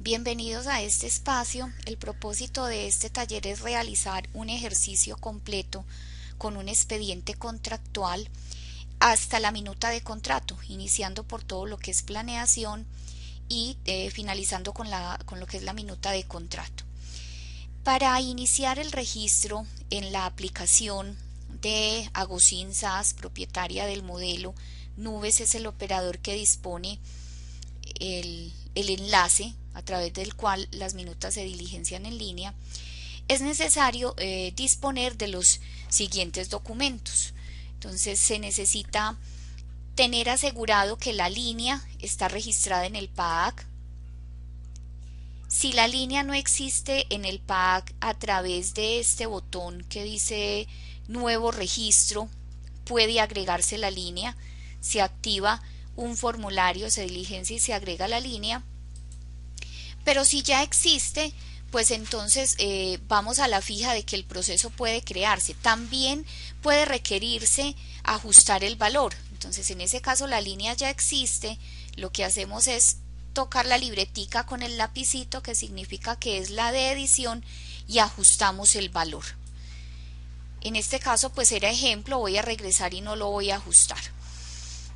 Bienvenidos a este espacio. El propósito de este taller es realizar un ejercicio completo con un expediente contractual hasta la minuta de contrato, iniciando por todo lo que es planeación y finalizando con lo que es la minuta de contrato. Para iniciar el registro en la aplicación de Agosín SAS, propietaria del modelo, Nubes es el operador que dispone el enlace a través del cual las minutas se diligencian en línea. Es necesario disponer de los siguientes documentos. Entonces se necesita tener asegurado que la línea está registrada en el PAAC. Si la línea no existe en el PAAC, a través de este botón que dice nuevo registro puede agregarse la línea. Se activa un formulario, se diligencia y se agrega la línea. Pero si ya existe, pues entonces vamos a la fija de que el proceso puede crearse. También puede requerirse ajustar el valor. Entonces en ese caso la línea ya existe, lo que hacemos es tocar la libretica con el lapicito, que significa que es la de edición, y ajustamos el valor. En este caso pues era ejemplo, voy a regresar y no lo voy a ajustar.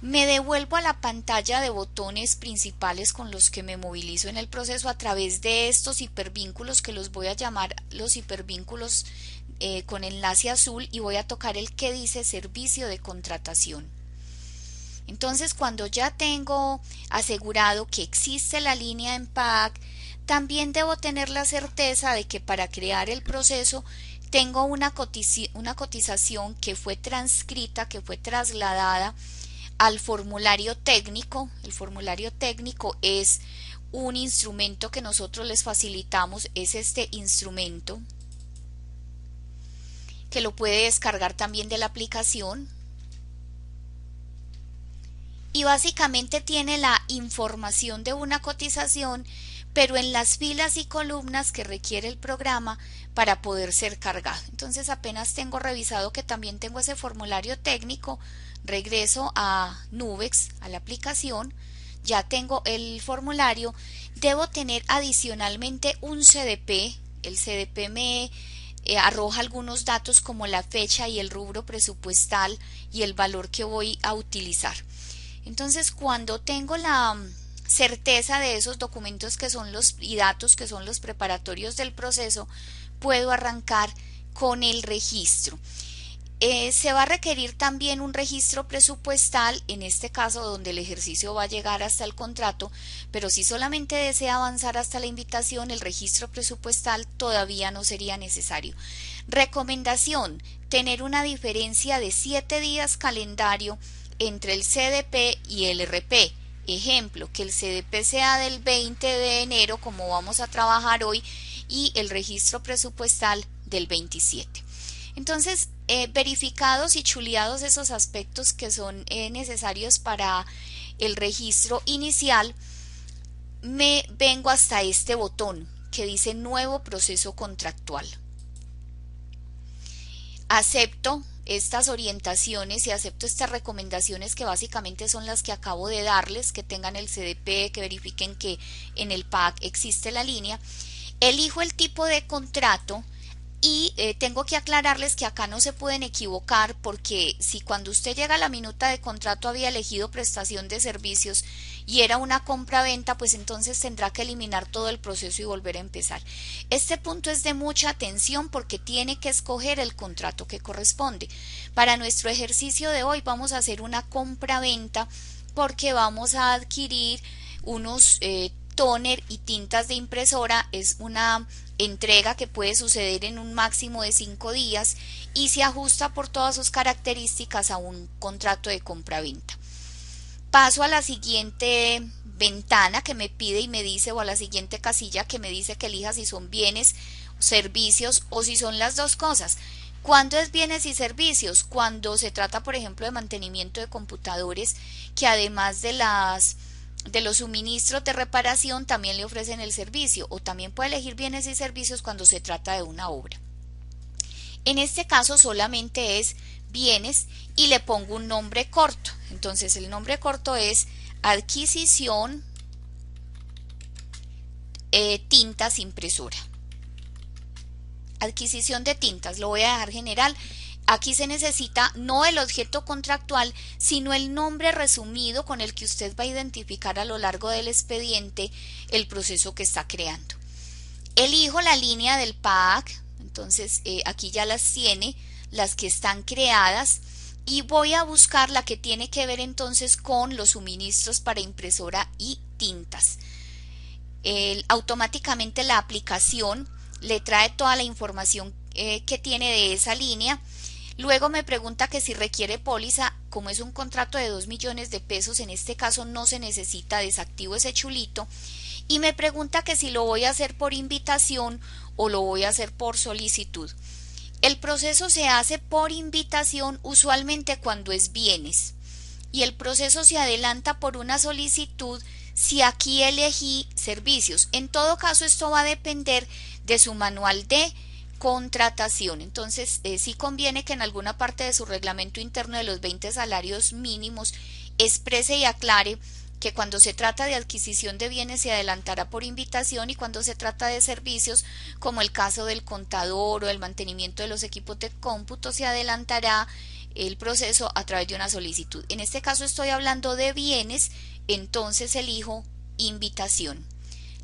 Me devuelvo a la pantalla de botones principales con los que me movilizo en el proceso a través de estos hipervínculos, que los voy a llamar los hipervínculos con enlace azul, y voy a tocar el que dice servicio de contratación. Entonces, cuando ya tengo asegurado que existe la línea en PAAC, también debo tener la certeza de que para crear el proceso tengo una cotización que fue transcrita, que fue trasladada al formulario técnico. El formulario técnico es un instrumento que nosotros les facilitamos, es este instrumento que lo puede descargar también de la aplicación, y básicamente tiene la información de una cotización, pero en las filas y columnas que requiere el programa para poder ser cargado. Entonces apenas tengo revisado que también tengo ese formulario técnico, regreso a Nubex, a la aplicación, ya tengo el formulario. Debo tener adicionalmente un CDP. El CDP me arroja algunos datos como la fecha y el rubro presupuestal y el valor que voy a utilizar. Entonces, cuando tengo la certeza de esos documentos que son y datos que son los preparatorios del proceso, puedo arrancar con el registro. Se va a requerir también un registro presupuestal, en este caso donde el ejercicio va a llegar hasta el contrato, pero si solamente desea avanzar hasta la invitación, el registro presupuestal todavía no sería necesario. Recomendación: tener una diferencia de 7 días calendario entre el CDP y el RP. Ejemplo, que el CDP sea del 20 de enero, como vamos a trabajar hoy, y el registro presupuestal del 27. Entonces, verificados y chuleados esos aspectos que son necesarios para el registro inicial, me vengo hasta este botón que dice nuevo proceso contractual. Acepto estas orientaciones y acepto estas recomendaciones, que básicamente son las que acabo de darles, que tengan el CDP, que verifiquen que en el PAAC existe la línea. Elijo el tipo de contrato y tengo que aclararles que acá no se pueden equivocar, porque si cuando usted llega a la minuta de contrato había elegido prestación de servicios y era una compra-venta, pues entonces tendrá que eliminar todo el proceso y volver a empezar. Este punto es de mucha atención porque tiene que escoger el contrato que corresponde. Para nuestro ejercicio de hoy vamos a hacer una compra-venta, porque vamos a adquirir unos tóner y tintas de impresora. Es una entrega que puede suceder en un máximo de 5 días y se ajusta por todas sus características a un contrato de compra-venta. Paso a la siguiente ventana que me pide y me dice, o a la siguiente casilla que me dice que elija si son bienes, servicios o si son las dos cosas. ¿Cuándo es bienes y servicios? Cuando se trata, por ejemplo, de mantenimiento de computadores, que además de los suministros de reparación también le ofrecen el servicio, o también puede elegir bienes y servicios cuando se trata de una obra. En este caso solamente es bienes y le pongo un nombre corto. Entonces el nombre corto es adquisición tintas impresora. Adquisición de tintas, lo voy a dejar general. Aquí se necesita no el objeto contractual, sino el nombre resumido con el que usted va a identificar a lo largo del expediente el proceso que está creando. Elijo la línea del PAAC, entonces aquí ya las tiene, las que están creadas, y voy a buscar la que tiene que ver entonces con los suministros para impresora y tintas. Automáticamente la aplicación le trae toda la información que tiene de esa línea. Luego me pregunta que si requiere póliza. Como es un contrato de 2 millones de pesos, en este caso no se necesita, desactivo ese chulito. Y me pregunta que si lo voy a hacer por invitación o lo voy a hacer por solicitud. El proceso se hace por invitación usualmente cuando es bienes, y el proceso se adelanta por una solicitud si aquí elegí servicios. En todo caso, esto va a depender de su manual de contratación. Entonces, sí conviene que en alguna parte de su reglamento interno de los 20 salarios mínimos exprese y aclare que cuando se trata de adquisición de bienes se adelantará por invitación, y cuando se trata de servicios, como el caso del contador o el mantenimiento de los equipos de cómputo, se adelantará el proceso a través de una solicitud. En este caso estoy hablando de bienes, entonces elijo invitación.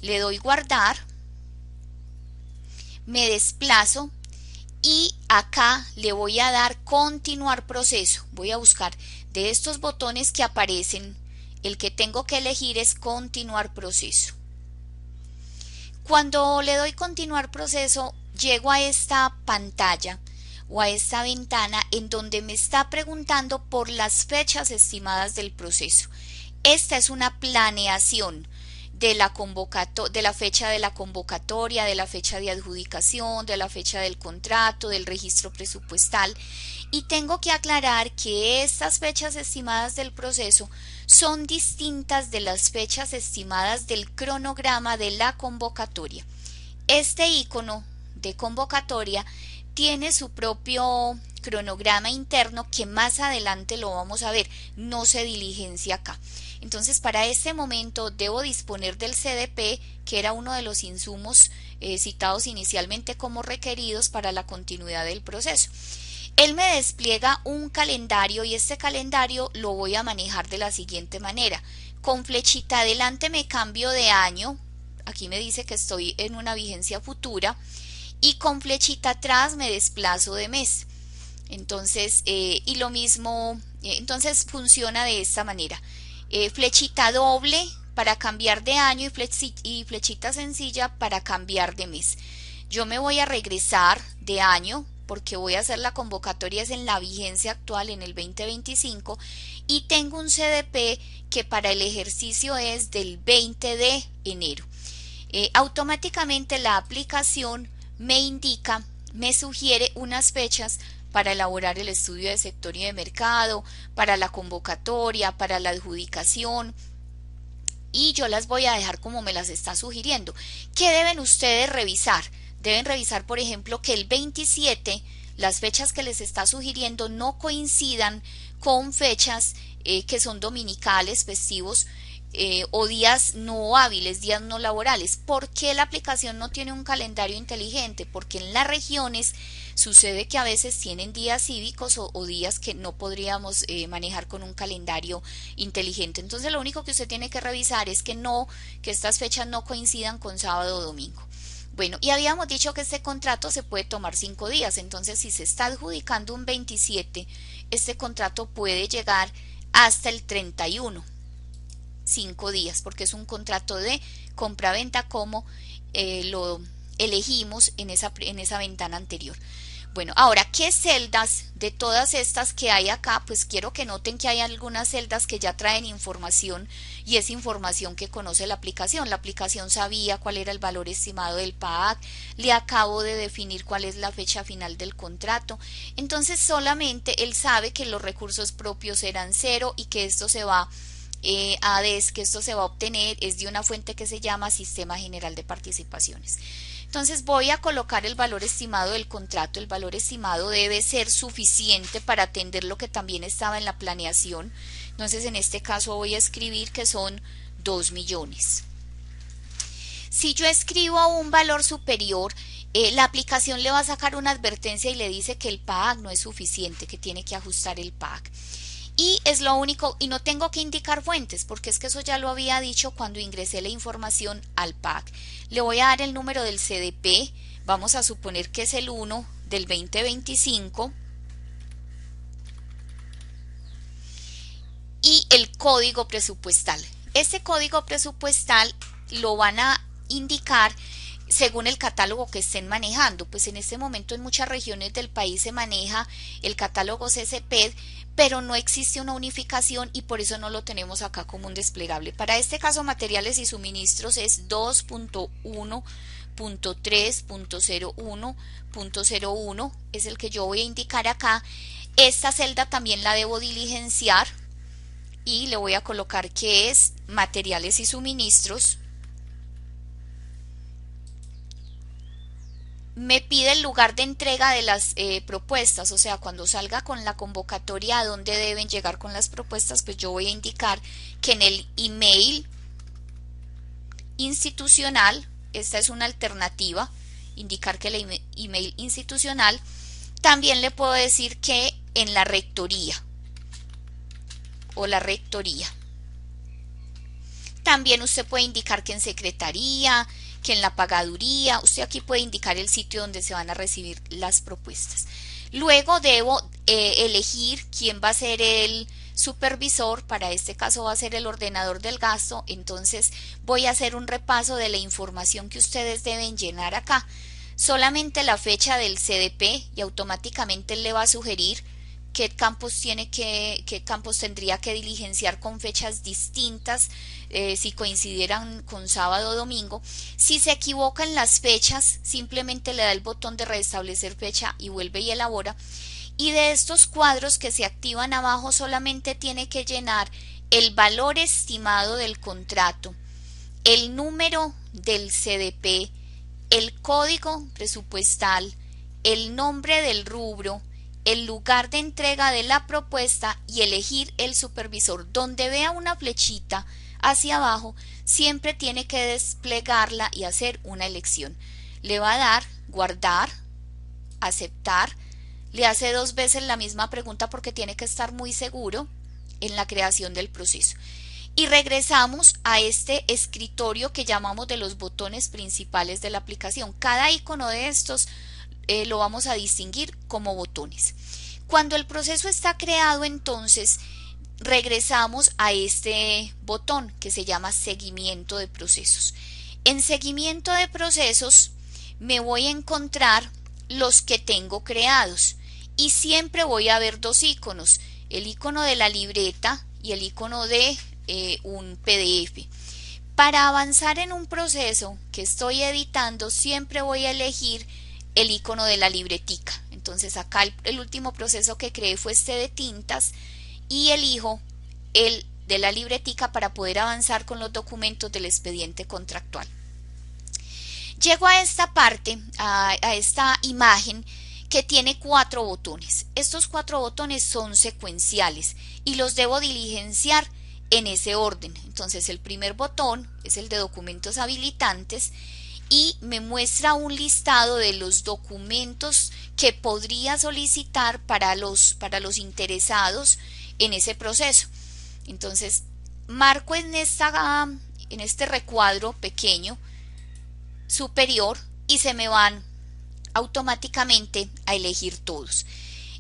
Le doy guardar, me desplazo y acá le voy a dar continuar proceso. Voy a buscar de estos botones que aparecen, el que tengo que elegir es continuar proceso. Cuando le doy continuar proceso, llego a esta pantalla o a esta ventana en donde me está preguntando por las fechas estimadas del proceso. Esta es una planeación de la fecha de la convocatoria, de la fecha de adjudicación, de la fecha del contrato, del registro presupuestal, y tengo que aclarar que estas fechas estimadas del proceso son distintas de las fechas estimadas del cronograma de la convocatoria. Este icono de convocatoria tiene su propio cronograma interno que más adelante lo vamos a ver, no se diligencia acá. Entonces, para este momento debo disponer del CDP, que era uno de los insumos citados inicialmente como requeridos para la continuidad del proceso. Él me despliega un calendario, y este calendario lo voy a manejar de la siguiente manera. Con flechita adelante me cambio de año, aquí me dice que estoy en una vigencia futura, y con flechita atrás me desplazo de mes. Entonces, y lo mismo, entonces funciona de esta manera. Flechita doble para cambiar de año y flechita sencilla para cambiar de mes. Yo me voy a regresar de año porque voy a hacer la convocatoria es en la vigencia actual, en el 2025, y tengo un CDP que para el ejercicio es del 20 de enero. Automáticamente la aplicación me indica, me sugiere unas fechas para elaborar el estudio de sector y de mercado, para la convocatoria, para la adjudicación, y yo las voy a dejar como me las está sugiriendo. ¿Qué deben ustedes revisar? Deben revisar, por ejemplo, que el 27, las fechas que les está sugiriendo no coincidan con fechas que son dominicales, festivos, o días no hábiles, días no laborales. ¿Por qué la aplicación no tiene un calendario inteligente? Porque en las regiones sucede que a veces tienen días cívicos o días que no podríamos manejar con un calendario inteligente. Entonces lo único que usted tiene que revisar es que estas fechas no coincidan con sábado o domingo. Bueno, y habíamos dicho que este contrato se puede tomar 5 días, entonces si se está adjudicando un 27, este contrato puede llegar hasta el 31, 5 días, porque es un contrato de compra-venta como lo elegimos en esa ventana anterior. Bueno, ahora, ¿qué celdas de todas estas que hay acá? Pues quiero que noten que hay algunas celdas que ya traen información, y es información que conoce la aplicación. La aplicación sabía cuál era el valor estimado del PAAC, le acabo de definir cuál es la fecha final del contrato, entonces solamente él sabe que los recursos propios serán 0 y que esto se va que esto se va a obtener es de una fuente que se llama Sistema General de Participaciones. Entonces voy a colocar el valor estimado del contrato. El valor estimado debe ser suficiente para atender lo que también estaba en la planeación. Entonces en este caso voy a escribir que son 2 millones. Si yo escribo un valor superior, la aplicación le va a sacar una advertencia y le dice que el PAG no es suficiente, que tiene que ajustar el PAG. Y es lo único, y no tengo que indicar fuentes, porque es que eso ya lo había dicho cuando ingresé la información al PAG. Le voy a dar el número del CDP, vamos a suponer que es el 1 del 2025, y el código presupuestal. Este código presupuestal lo van a indicar según el catálogo que estén manejando. Pues en este momento en muchas regiones del país se maneja el catálogo CCPED, pero no existe una unificación y por eso no lo tenemos acá como un desplegable. Para este caso, materiales y suministros es 2.1.3.01.01, es el que yo voy a indicar acá. Esta celda también la debo diligenciar y le voy a colocar que es materiales y suministros. Me pide el lugar de entrega de las propuestas, o sea, cuando salga con la convocatoria a dónde deben llegar con las propuestas, pues yo voy a indicar que en el email institucional, esta es una alternativa, indicar que el email institucional, también le puedo decir que en la rectoría o la rectoría. También usted puede indicar que en secretaría, que en la pagaduría, usted aquí puede indicar el sitio donde se van a recibir las propuestas. Luego debo elegir quién va a ser el supervisor, para este caso va a ser el ordenador del gasto, entonces voy a hacer un repaso de la información que ustedes deben llenar acá. Solamente la fecha del CDP y automáticamente le va a sugerir qué campos tendría que diligenciar con fechas distintas, si coincidieran con sábado o domingo. Si se equivoca en las fechas, simplemente le da el botón de restablecer fecha y vuelve y elabora. Y de estos cuadros que se activan abajo solamente tiene que llenar el valor estimado del contrato, el número del CDP, el código presupuestal, el nombre del rubro, el lugar de entrega de la propuesta y elegir el supervisor. Donde vea una flechita hacia abajo, siempre tiene que desplegarla y hacer una elección. Le va a dar guardar, aceptar, le hace 2 veces la misma pregunta porque tiene que estar muy seguro en la creación del proceso. Y regresamos a este escritorio que llamamos de los botones principales de la aplicación. Cada icono de estos lo vamos a distinguir como botones. Cuando el proceso está creado, entonces regresamos a este botón que se llama seguimiento de procesos. En seguimiento de procesos me voy a encontrar los que tengo creados y siempre voy a ver 2 iconos, el icono de la libreta y el icono de un PDF. Para avanzar en un proceso que estoy editando, siempre voy a elegir el icono de la libretica. Entonces acá el último proceso que creé fue este de tintas y elijo el de la libretica para poder avanzar con los documentos del expediente contractual. Llego a esta parte, a esta imagen que tiene 4 botones. Estos 4 botones son secuenciales y los debo diligenciar en ese orden. Entonces el primer botón es el de documentos habilitantes y me muestra un listado de los documentos que podría solicitar para los interesados en ese proceso. Entonces marco en este recuadro pequeño superior y se me van automáticamente a elegir todos.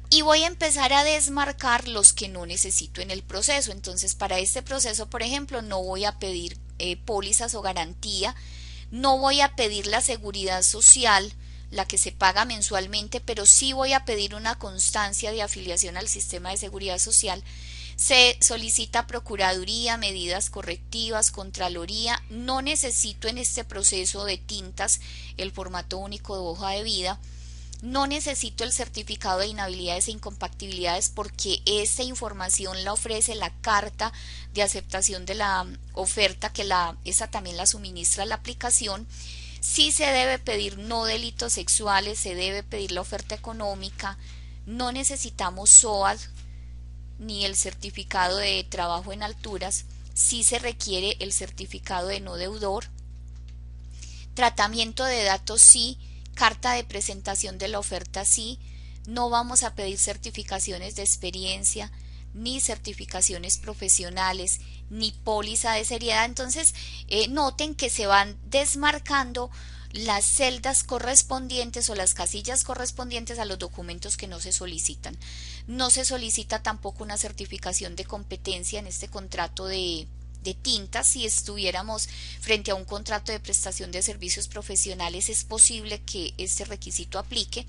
Y voy a empezar a desmarcar los que no necesito en el proceso. Entonces para este proceso, por ejemplo, no voy a pedir pólizas o garantía, no voy a pedir la seguridad social, la que se paga mensualmente, pero sí voy a pedir una constancia de afiliación al sistema de seguridad social. Se solicita procuraduría, medidas correctivas, contraloría. No necesito en este proceso de tintas el formato único de hoja de vida. No necesito el certificado de inhabilidades e incompatibilidades porque esta información la ofrece la carta de aceptación de la oferta, que esa también la suministra la aplicación. Sí se debe pedir no delitos sexuales, se debe pedir la oferta económica. No necesitamos SOAT ni el certificado de trabajo en alturas. Sí se requiere el certificado de no deudor. Tratamiento de datos sí, carta de presentación de la oferta sí, no vamos a pedir certificaciones de experiencia, ni certificaciones profesionales, ni póliza de seriedad. Entonces, noten que se van desmarcando las celdas correspondientes o las casillas correspondientes a los documentos que no se solicitan. No se solicita tampoco una certificación de competencia en este contrato de tinta. Si estuviéramos frente a un contrato de prestación de servicios profesionales, es posible que este requisito aplique.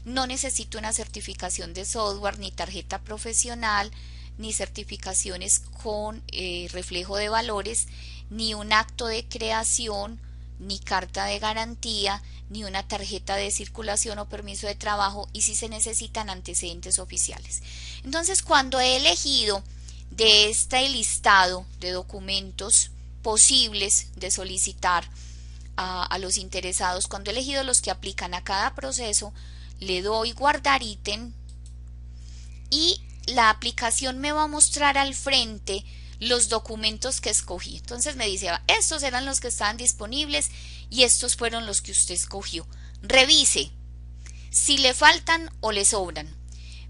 No necesito una certificación de software, ni tarjeta profesional, ni certificaciones con reflejo de valores, ni un acto de creación, ni carta de garantía, ni una tarjeta de circulación o permiso de trabajo, y si se necesitan antecedentes oficiales. Entonces, cuando he elegido de este listado de documentos posibles de solicitar a los interesados, cuando he elegido los que aplican a cada proceso, le doy guardar ítem y la aplicación me va a mostrar al frente los documentos que escogí. Entonces me dice, estos eran los que estaban disponibles y estos fueron los que usted escogió. Revise si le faltan o le sobran,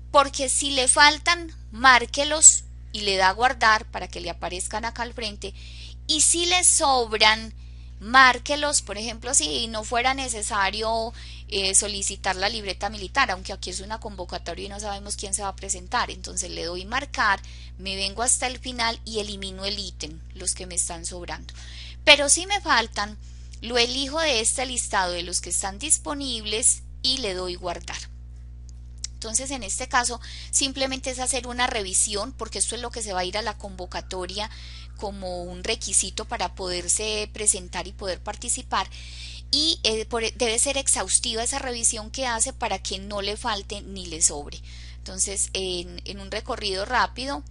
porque si le faltan, márquelos y le da a guardar para que le aparezcan acá al frente, y si le sobran, márquelos. Por ejemplo, si no fuera necesario solicitar la libreta militar, aunque aquí es una convocatoria y no sabemos quién se va a presentar, entonces le doy marcar, me vengo hasta el final y elimino el ítem, los que me están sobrando. Pero si me faltan, lo elijo de este listado de los que están disponibles y le doy guardar. Entonces, en este caso, simplemente es hacer una revisión, porque esto es lo que se va a ir a la convocatoria como un requisito para poderse presentar y poder participar. Y debe ser exhaustiva esa revisión que hace para que no le falte ni le sobre. Entonces, en un recorrido rápido,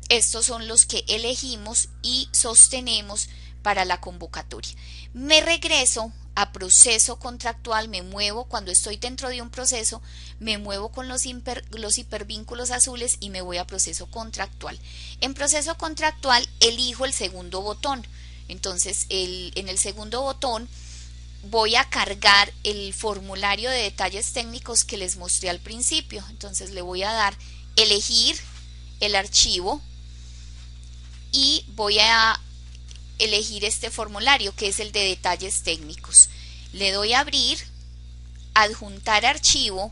estos son los que elegimos y sostenemos para la convocatoria. Me regreso a proceso contractual, me muevo cuando estoy dentro de un proceso, me muevo con los hipervínculos azules y me voy a proceso contractual. En proceso contractual elijo el segundo botón. Entonces, en el segundo botón voy a cargar el formulario de detalles técnicos que les mostré al principio. Entonces le voy a dar elegir el archivo y voy a elegir este formulario que es el de detalles técnicos. Le doy a abrir, adjuntar archivo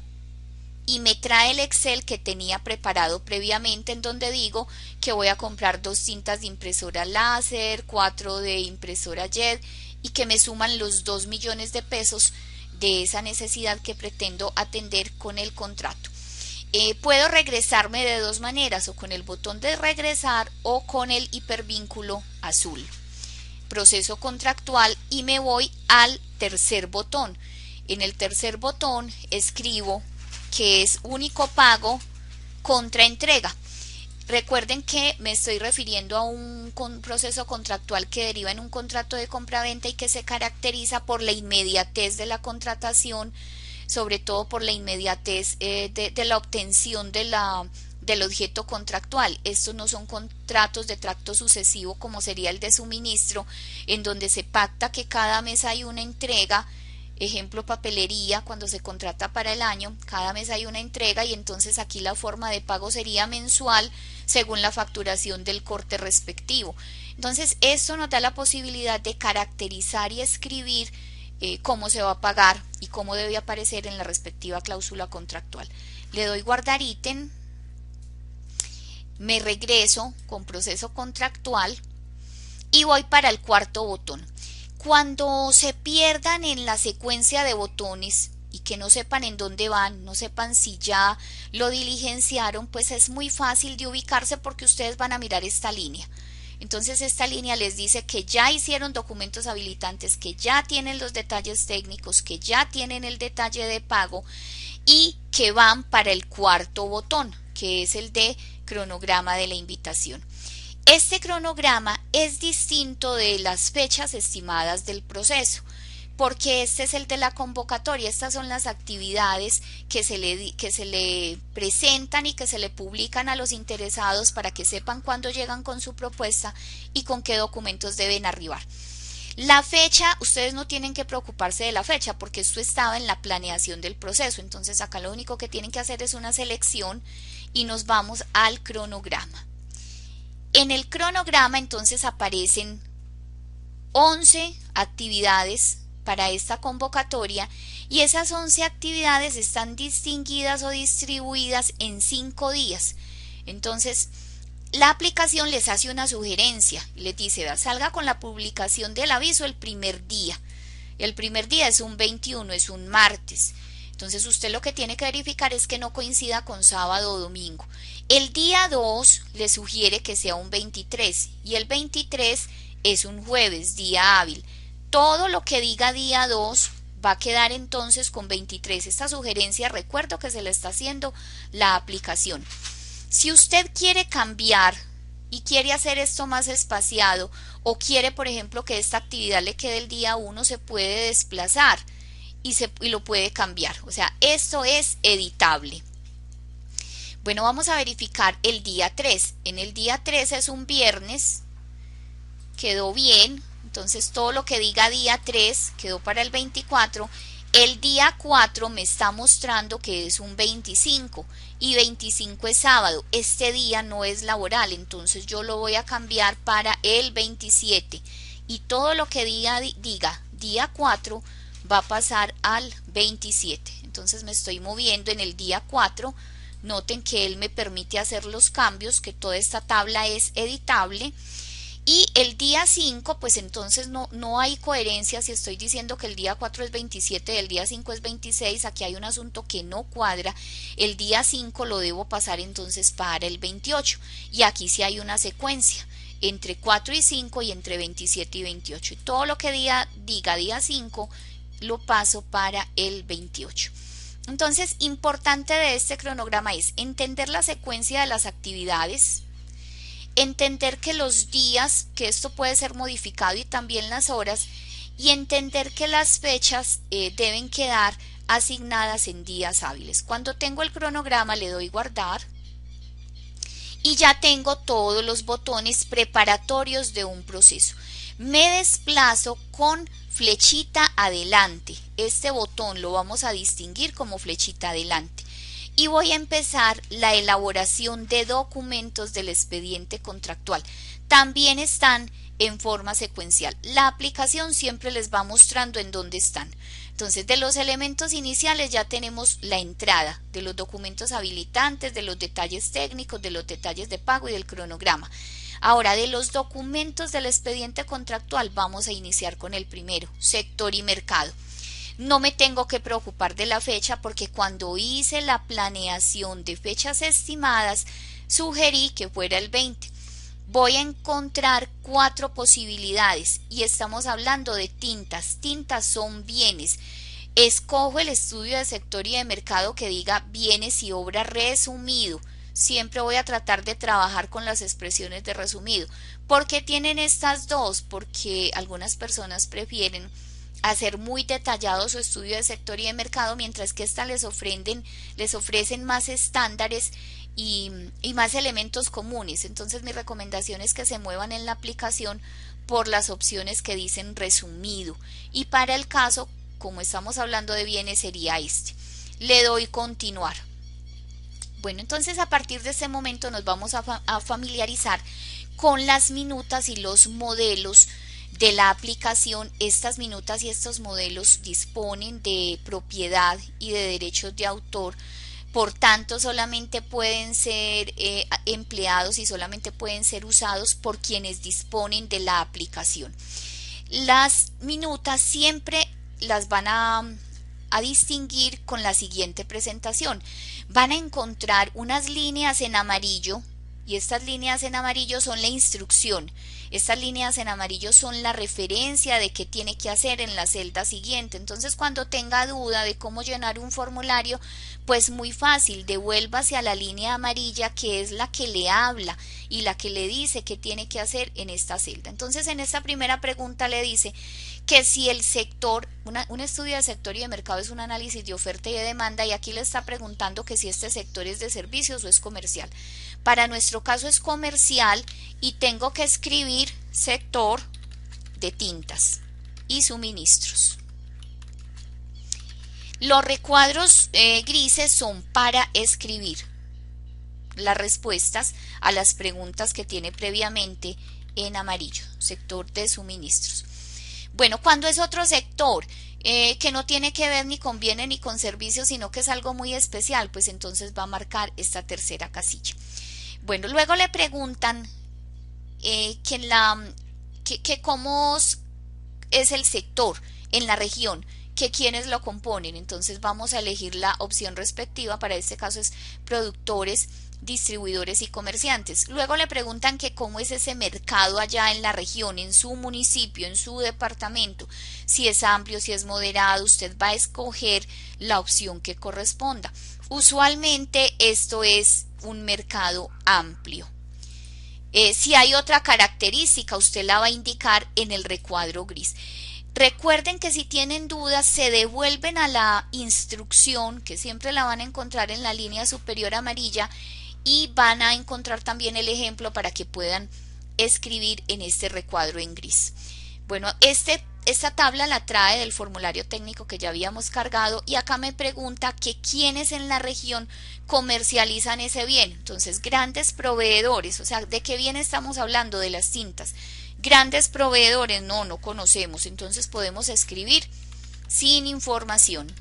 y me trae el Excel que tenía preparado previamente, en donde digo que voy a comprar 2 cintas de impresora láser, 4 de impresora jet y que me suman los 2 millones de pesos de esa necesidad que pretendo atender con el contrato. Puedo regresarme de dos maneras, o con el botón de regresar o con el hipervínculo azul. Proceso contractual y me voy al tercer botón. En el tercer botón escribo que es único pago contra entrega. Recuerden que me estoy refiriendo a un proceso contractual que deriva en un contrato de compraventa y que se caracteriza por la inmediatez de la contratación, sobre todo por la inmediatez de la obtención del objeto contractual. Estos no son contratos de tracto sucesivo como sería el de suministro, en donde se pacta que cada mes hay una entrega. Ejemplo, papelería, cuando se contrata para el año, cada mes hay una entrega y entonces aquí la forma de pago sería mensual según la facturación del corte respectivo. Entonces, esto nos da la posibilidad de caracterizar y escribir cómo se va a pagar y cómo debe aparecer en la respectiva cláusula contractual. Le doy guardar ítem, me regreso con proceso contractual y voy para el cuarto botón. Cuando se pierdan en la secuencia de botones y que no sepan en dónde van, no sepan si ya lo diligenciaron, pues es muy fácil de ubicarse porque ustedes van a mirar esta línea. Entonces esta línea les dice que ya hicieron documentos habilitantes, que ya tienen los detalles técnicos, que ya tienen el detalle de pago y que van para el cuarto botón, que es el de cronograma de la invitación. Este cronograma es distinto de las fechas estimadas del proceso, porque este es el de la convocatoria. Estas son las actividades que se le presentan y que se le publican a los interesados para que sepan cuándo llegan con su propuesta y con qué documentos deben arribar. La fecha, ustedes no tienen que preocuparse de la fecha porque esto estaba en la planeación del proceso. Entonces acá lo único que tienen que hacer es una selección y nos vamos al cronograma. En el cronograma entonces aparecen 11 actividades para esta convocatoria y esas 11 actividades están distinguidas o distribuidas en 5 días. Entonces, la aplicación les hace una sugerencia y les dice, salga con la publicación del aviso el primer día. El primer día es un 21, es un martes. Entonces usted lo que tiene que verificar es que no coincida con sábado o domingo. El día 2 le sugiere que sea un 23 y el 23 es un jueves, día hábil. Todo lo que diga día 2 va a quedar entonces con 23. Esta sugerencia, recuerdo que se le está haciendo la aplicación. Si usted quiere cambiar y quiere hacer esto más espaciado o quiere, por ejemplo, que esta actividad le quede el día 1, se puede desplazar y lo puede cambiar. O sea, esto es editable. Bueno, vamos a verificar el día 3. En el día 3 es un viernes, quedó bien. Entonces todo lo que diga día 3 quedó para el 24. El día 4 me está mostrando que es un 25 y 25 es sábado. Este día no es laboral, entonces yo lo voy a cambiar para el 27 y todo lo que diga día 4 va a pasar al 27. Entonces me estoy moviendo en el día 4. Noten que él me permite hacer los cambios, que toda esta tabla es editable. Y el día 5, pues entonces no hay coherencia si estoy diciendo que el día 4 es 27 y el día 5 es 26, aquí hay un asunto que no cuadra. El día 5 lo debo pasar entonces para el 28 y aquí sí hay una secuencia entre 4 y 5 y entre 27 y 28. Y todo lo que diga día 5 lo paso para el 28. Entonces, importante de este cronograma es entender la secuencia de las actividades, entender que los días, que esto puede ser modificado y también las horas, y entender que las fechas deben quedar asignadas en días hábiles. Cuando tengo el cronograma le doy guardar y ya tengo todos los botones preparatorios de un proceso. Me desplazo con flechita adelante. Este botón lo vamos a distinguir como flechita adelante. Y voy a empezar la elaboración de documentos del expediente contractual. También están en forma secuencial. La aplicación siempre les va mostrando en dónde están. Entonces, de los elementos iniciales ya tenemos la entrada de los documentos habilitantes, de los detalles técnicos, de los detalles de pago y del cronograma. Ahora, de los documentos del expediente contractual vamos a iniciar con el primero, sector y mercado. No me tengo que preocupar de la fecha porque cuando hice la planeación de fechas estimadas sugerí que fuera el 20. Voy a encontrar 4 posibilidades y estamos hablando de tintas. Tintas son bienes. Escojo el estudio de sector y de mercado que diga bienes y obra resumido. Siempre voy a tratar de trabajar con las expresiones de resumido. ¿Por qué tienen estas dos? Porque algunas personas prefieren hacer muy detallado su estudio de sector y de mercado, mientras que estas les ofrecen más estándares y más elementos comunes. Entonces mi recomendación es que se muevan en la aplicación por las opciones que dicen resumido, y para el caso, como estamos hablando de bienes, sería este. Le doy continuar. Bueno, entonces a partir de este momento nos vamos a familiarizar con las minutas y los modelos de la aplicación. Estas minutas y estos modelos disponen de propiedad y de derechos de autor, por tanto solamente pueden ser empleados y solamente pueden ser usados por quienes disponen de la aplicación. Las minutas siempre las van a distinguir con la siguiente presentación. Van a encontrar unas líneas en amarillo y estas líneas en amarillo son la instrucción. Estas líneas en amarillo son la referencia de qué tiene que hacer en la celda siguiente. Entonces, cuando tenga duda de cómo llenar un formulario, pues muy fácil, devuélvase a la línea amarilla, que es la que le habla y la que le dice qué tiene que hacer en esta celda. Entonces, en esta primera pregunta le dice que si el sector, un estudio de sector y de mercado es un análisis de oferta y de demanda, y aquí le está preguntando que si este sector es de servicios o es comercial. Para nuestro caso es comercial y tengo que escribir sector de tintas. y suministros. Los recuadros grises son para escribir las respuestas a las preguntas que tiene previamente en amarillo, sector de suministros. Bueno, cuando es otro sector que no tiene que ver ni con bienes ni con servicios, sino que es algo muy especial, pues entonces va a marcar esta tercera casilla. Bueno, luego le preguntan que cómo es el sector en la región, que quiénes lo componen. Entonces vamos a elegir la opción respectiva. Para este caso es productores, distribuidores y comerciantes. Luego le preguntan que cómo es ese mercado allá en la región, en su municipio, en su departamento, si es amplio, si es moderado. Usted va a escoger la opción que corresponda. Usualmente esto es un mercado amplio. Si hay otra característica, usted la va a indicar en el recuadro gris. Recuerden que si tienen dudas, se devuelven a la instrucción, que siempre la van a encontrar en la línea superior amarilla, y van a encontrar también el ejemplo para que puedan escribir en este recuadro en gris. Bueno, esta tabla la trae del formulario técnico que ya habíamos cargado, y acá me pregunta que quiénes en la región comercializan ese bien. Entonces, grandes proveedores, o sea, ¿de qué bien estamos hablando? De las tintas. Grandes proveedores, no conocemos, entonces podemos escribir sin información.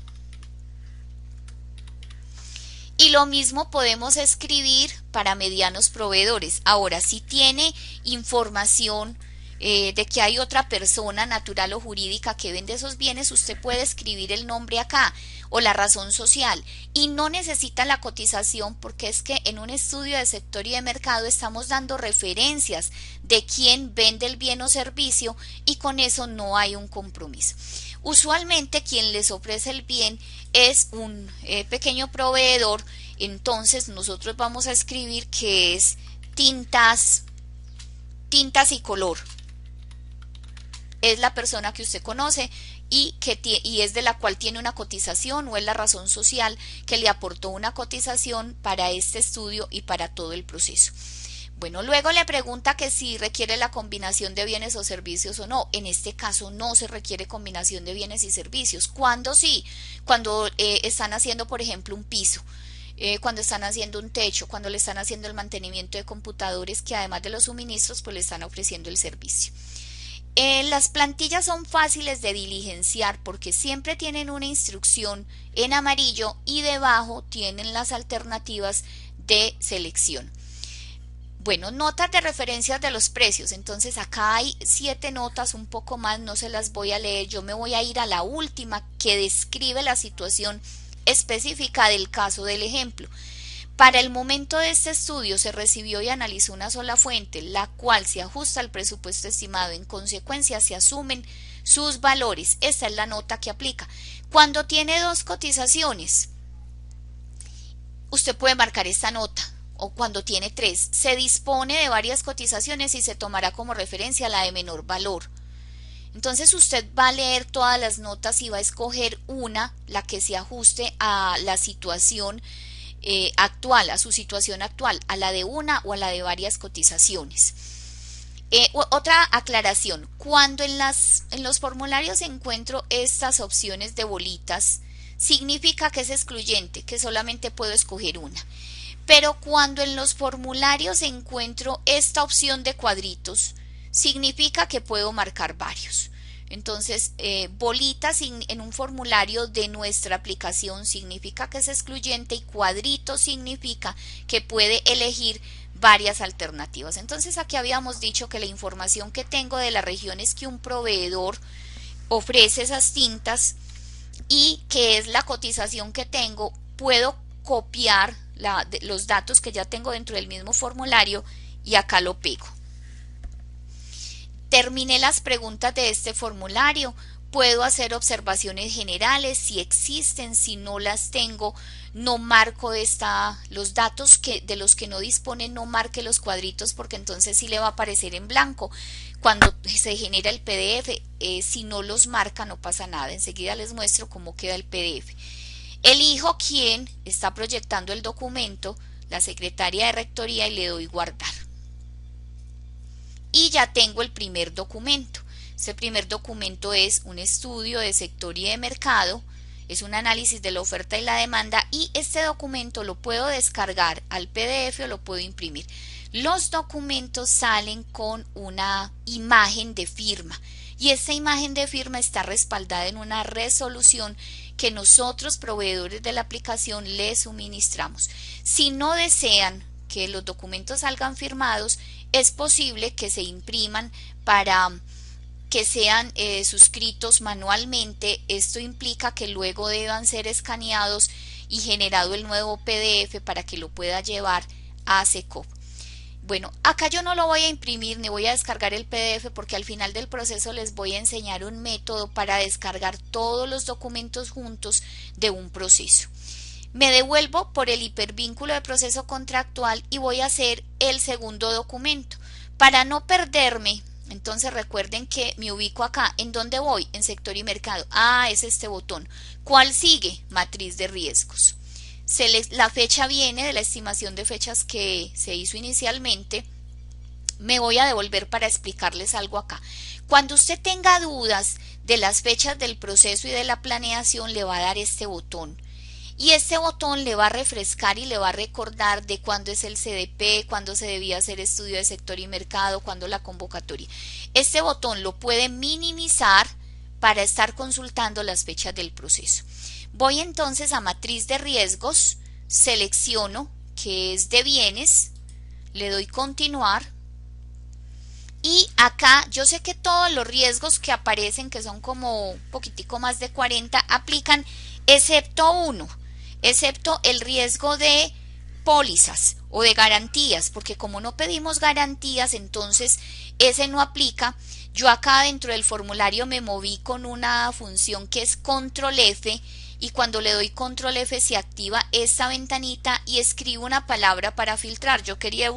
Y lo mismo podemos escribir para medianos proveedores. Ahora, si tiene información de que hay otra persona natural o jurídica que vende esos bienes, usted puede escribir el nombre acá o la razón social, y no necesita la cotización, porque es que en un estudio de sector y de mercado estamos dando referencias de quién vende el bien o servicio, y con eso no hay un compromiso. Usualmente quien les ofrece el bien es un pequeño proveedor, entonces nosotros vamos a escribir que es tintas y color. Es la persona que usted conoce y es de la cual tiene una cotización, o es la razón social que le aportó una cotización para este estudio y para todo el proceso. Bueno, luego le pregunta que si requiere la combinación de bienes o servicios o no. En este caso no se requiere combinación de bienes y servicios. ¿Cuándo sí? Cuando están haciendo, por ejemplo, un piso, cuando están haciendo un techo, cuando le están haciendo el mantenimiento de computadores, que además de los suministros, pues le están ofreciendo el servicio. Las plantillas son fáciles de diligenciar porque siempre tienen una instrucción en amarillo y debajo tienen las alternativas de selección. Bueno, notas de referencias de los precios. Entonces acá hay 7 notas, un poco más, no se las voy a leer. Yo me voy a ir a la última, que describe la situación específica del caso del ejemplo. Para el momento de este estudio se recibió y analizó una sola fuente, la cual se ajusta al presupuesto estimado. En consecuencia, se asumen sus valores. Esta es la nota que aplica. Cuando tiene 2 cotizaciones, usted puede marcar esta nota. O cuando tiene 3, se dispone de varias cotizaciones y se tomará como referencia la de menor valor. Entonces usted va a leer todas las notas y va a escoger una, la que se ajuste a la situación actual, a su situación actual, a la de una o a la de varias cotizaciones. Otra aclaración: cuando en los formularios encuentro estas opciones de bolitas, significa que es excluyente, que solamente puedo escoger una. Pero cuando en los formularios encuentro esta opción de cuadritos, significa que puedo marcar varios. Entonces, bolitas en un formulario de nuestra aplicación significa que es excluyente, y cuadrito significa que puede elegir varias alternativas. Entonces, aquí habíamos dicho que la información que tengo de la región es que un proveedor ofrece esas tintas y que es la cotización que tengo. Puedo copiar los datos que ya tengo dentro del mismo formulario y acá lo pego. Terminé las preguntas de este formulario. Puedo hacer observaciones generales si existen. Si no las tengo, no marco los datos de los que no dispone, no marque los cuadritos, porque entonces sí le va a aparecer en blanco cuando se genera el PDF. Si no los marca, no pasa nada. Enseguida les muestro cómo queda el PDF. Elijo quién está proyectando el documento, la secretaria de rectoría, y le doy guardar. Y ya tengo el primer documento. Este primer documento es un estudio de sector y de mercado, es un análisis de la oferta y la demanda, y este documento lo puedo descargar al PDF o lo puedo imprimir. Los documentos salen con una imagen de firma y esta imagen de firma está respaldada en una resolución que nosotros, proveedores de la aplicación, les suministramos. Si no desean que los documentos salgan firmados, es posible que se impriman para que sean suscritos manualmente. Esto implica que luego deban ser escaneados y generado el nuevo PDF para que lo pueda llevar a SECOP. Bueno, acá yo no lo voy a imprimir ni voy a descargar el PDF porque al final del proceso les voy a enseñar un método para descargar todos los documentos juntos de un proceso. Me devuelvo por el hipervínculo de proceso contractual y voy a hacer el segundo documento. Para no perderme, entonces recuerden que me ubico acá. ¿En dónde voy? En sector y mercado. Ah, es este botón. ¿Cuál sigue? Matriz de riesgos. La fecha viene de la estimación de fechas que se hizo inicialmente. Me voy a devolver para explicarles algo acá. Cuando usted tenga dudas de las fechas del proceso y de la planeación, le va a dar este botón. Y este botón le va a refrescar y le va a recordar de cuándo es el CDP, cuándo se debía hacer estudio de sector y mercado, cuándo la convocatoria. Este botón lo puede minimizar para estar consultando las fechas del proceso. Voy entonces a matriz de riesgos, selecciono que es de bienes, le doy continuar y acá yo sé que todos los riesgos que aparecen, que son como un poquitico más de 40, aplican excepto uno, excepto el riesgo de pólizas o de garantías, porque como no pedimos garantías, entonces ese no aplica. Yo acá dentro del formulario me moví con una función que es control F y cuando le doy control F se activa esta ventanita y escribo una palabra para filtrar. Yo quería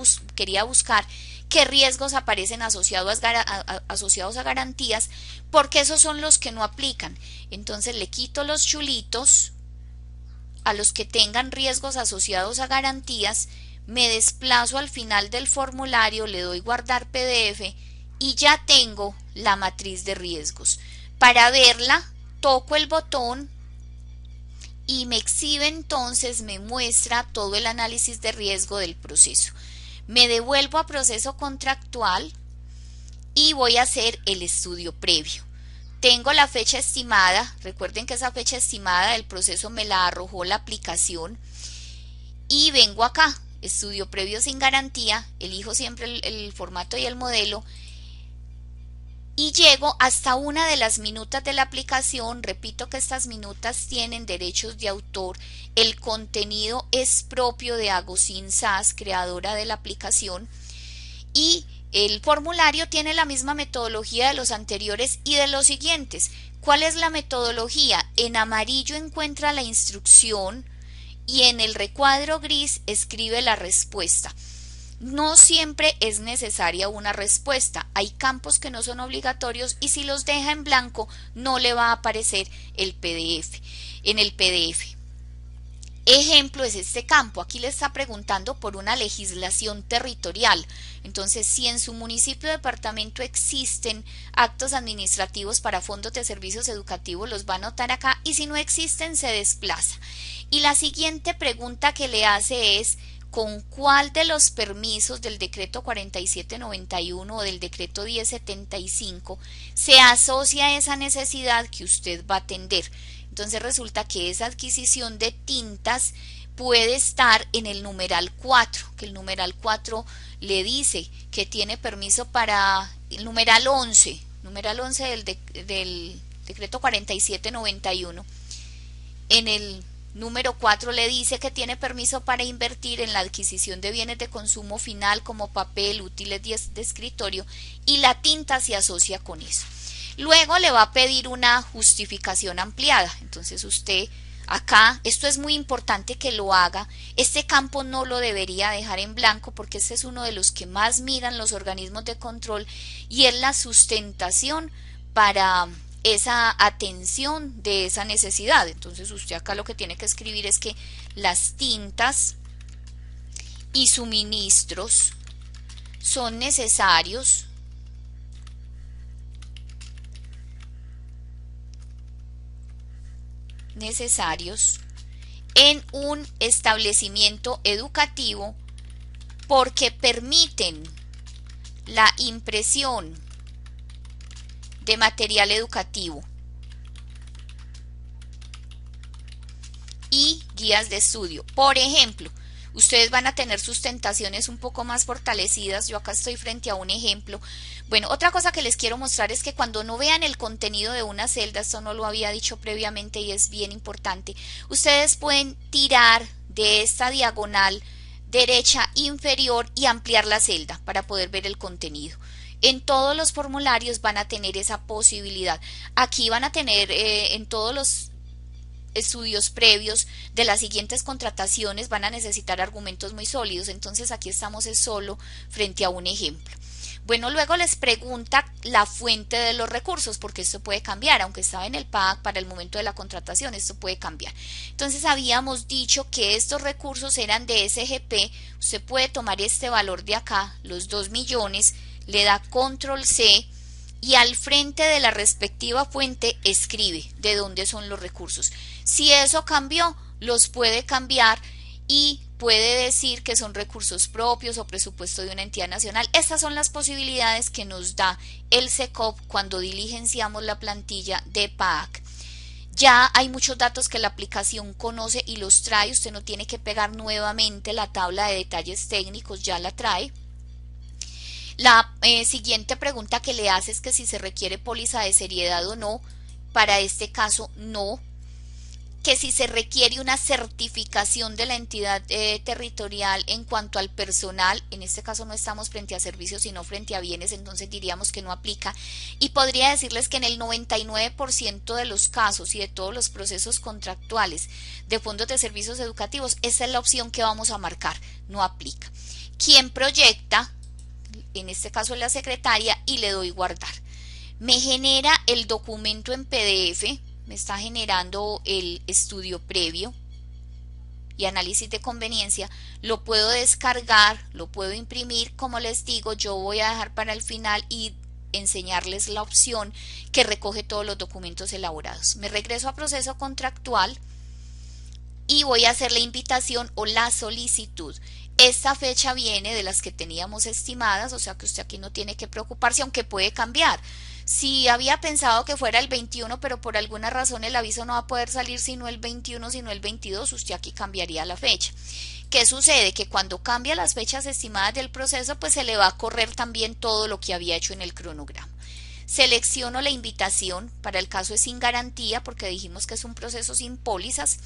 buscar qué riesgos aparecen asociados a garantías, porque esos son los que no aplican. Entonces le quito los chulitos a los que tengan riesgos asociados a garantías, me desplazo al final del formulario, le doy guardar PDF y ya tengo la matriz de riesgos. Para verla, toco el botón y me exhibe, entonces me muestra todo el análisis de riesgo del proceso. Me devuelvo a proceso contractual y voy a hacer el estudio previo. Tengo la fecha estimada, recuerden que esa fecha estimada del proceso me la arrojó la aplicación y vengo acá, estudio previo sin garantía, elijo siempre el formato y el modelo y llego hasta una de las minutas de la aplicación. Repito que estas minutas tienen derechos de autor, el contenido es propio de Agosín Sas, creadora de la aplicación, y el formulario tiene la misma metodología de los anteriores y de los siguientes. ¿Cuál es la metodología? En amarillo encuentra la instrucción y en el recuadro gris escribe la respuesta. No siempre es necesaria una respuesta, hay campos que no son obligatorios y si los deja en blanco no le va a aparecer el PDF. En el PDF. Ejemplo es este campo, aquí le está preguntando por una legislación territorial. Entonces, si en su municipio o departamento existen actos administrativos para fondos de servicios educativos, los va a anotar acá y si no existen, se desplaza. Y la siguiente pregunta que le hace es: ¿con cuál de los permisos del decreto 4791 o del decreto 1075 se asocia esa necesidad que usted va a atender? Entonces resulta que esa adquisición de tintas puede estar en el numeral 4, que el numeral 4 le dice que tiene permiso para el numeral 11 del decreto 4791. En el número 4 le dice que tiene permiso para invertir en la adquisición de bienes de consumo final como papel, útiles de escritorio, y la tinta se asocia con eso. Luego le va a pedir una justificación ampliada. Entonces usted acá, esto es muy importante que lo haga, este campo no lo debería dejar en blanco porque este es uno de los que más miran los organismos de control y es la sustentación para esa atención de esa necesidad. Entonces usted acá lo que tiene que escribir es que las tintas y suministros son necesarios necesarios en un establecimiento educativo porque permiten la impresión de material educativo y guías de estudio. Por ejemplo, ustedes van a tener sus tentaciones un poco más fortalecidas. Yo acá estoy frente a un ejemplo. Bueno, otra cosa que les quiero mostrar es que cuando no vean el contenido de una celda, esto no lo había dicho previamente y es bien importante, ustedes pueden tirar de esta diagonal derecha inferior y ampliar la celda para poder ver el contenido. En todos los formularios van a tener esa posibilidad. Aquí van a tener en todos los estudios previos de las siguientes contrataciones van a necesitar argumentos muy sólidos, entonces aquí estamos solo frente a un ejemplo. Bueno, luego les pregunta la fuente de los recursos, porque esto puede cambiar, aunque estaba en el PAC para el momento de la contratación, esto puede cambiar. Entonces habíamos dicho que estos recursos eran de SGP, usted puede tomar este valor de acá, los 2 millones, le da control C, y al frente de la respectiva fuente escribe de dónde son los recursos. Si eso cambió, los puede cambiar y puede decir que son recursos propios o presupuesto de una entidad nacional. Estas son las posibilidades que nos da el SECOP cuando diligenciamos la plantilla de PAAC. Ya hay muchos datos que la aplicación conoce y los trae, usted no tiene que pegar nuevamente la tabla de detalles técnicos, ya la trae. La siguiente pregunta que le hace es que si se requiere póliza de seriedad o no. Para este caso no. Que si se requiere una certificación de la entidad territorial en cuanto al personal, en este caso no estamos frente a servicios sino frente a bienes, entonces diríamos que no aplica. Y podría decirles que en el 99% de los casos y de todos los procesos contractuales de fondos de servicios educativos, esa es la opción que vamos a marcar, no aplica. ¿Quién proyecta? En este caso la secretaria, y le doy guardar. Me genera el documento en PDF, me está generando el estudio previo y análisis de conveniencia, lo puedo descargar, lo puedo imprimir, como les digo, yo voy a dejar para el final y enseñarles la opción que recoge todos los documentos elaborados. Me regreso a proceso contractual y voy a hacer la invitación o la solicitud. Esta fecha viene de las que teníamos estimadas, o sea que usted aquí no tiene que preocuparse, aunque puede cambiar. Si había pensado que fuera el 21, pero por alguna razón el aviso no va a poder salir sino el 21, sino el 22, usted aquí cambiaría la fecha. ¿Qué sucede? Que cuando cambia las fechas estimadas del proceso, pues se le va a correr también todo lo que había hecho en el cronograma. Selecciono la invitación, para el caso es sin garantía, porque dijimos que es un proceso sin pólizas.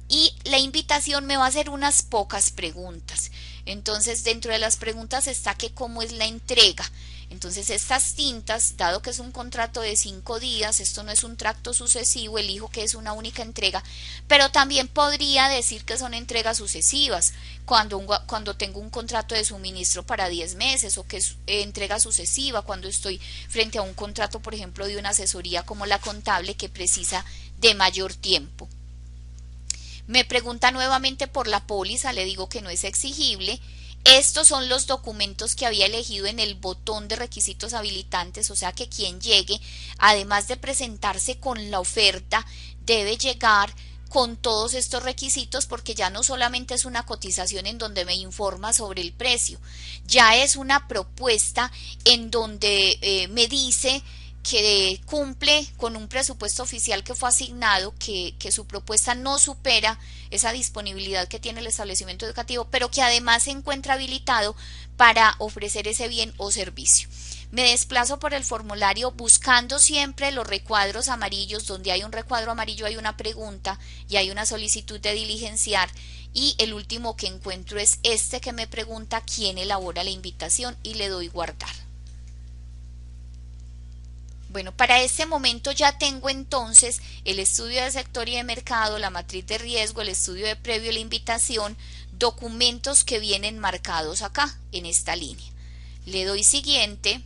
Y la invitación me va a hacer unas pocas preguntas. Entonces, dentro de las preguntas está que cómo es la entrega. Entonces, estas tintas, dado que es un contrato de 5 días, esto no es un tracto sucesivo, elijo que es una única entrega, pero también podría decir que son entregas sucesivas, cuando tengo un contrato de suministro para 10 meses, o que es entrega sucesiva, cuando estoy frente a un contrato, por ejemplo, de una asesoría como la contable, que precisa de mayor tiempo. Me pregunta nuevamente por la póliza, le digo que no es exigible. Estos son los documentos que había elegido en el botón de requisitos habilitantes, o sea que quien llegue, además de presentarse con la oferta, debe llegar con todos estos requisitos, porque ya no solamente es una cotización en donde me informa sobre el precio, ya es una propuesta en donde me dice que cumple con un presupuesto oficial que fue asignado, que su propuesta no supera esa disponibilidad que tiene el establecimiento educativo, pero que además se encuentra habilitado para ofrecer ese bien o servicio. Me desplazo por el formulario buscando siempre los recuadros amarillos. Donde hay un recuadro amarillo hay una pregunta y hay una solicitud de diligenciar, y el último que encuentro es este que me pregunta quién elabora la invitación, y le doy guardar. Bueno, para este momento ya tengo entonces el estudio de sector y de mercado, la matriz de riesgo, el estudio de previo, la invitación, documentos que vienen marcados acá en esta línea. Le doy siguiente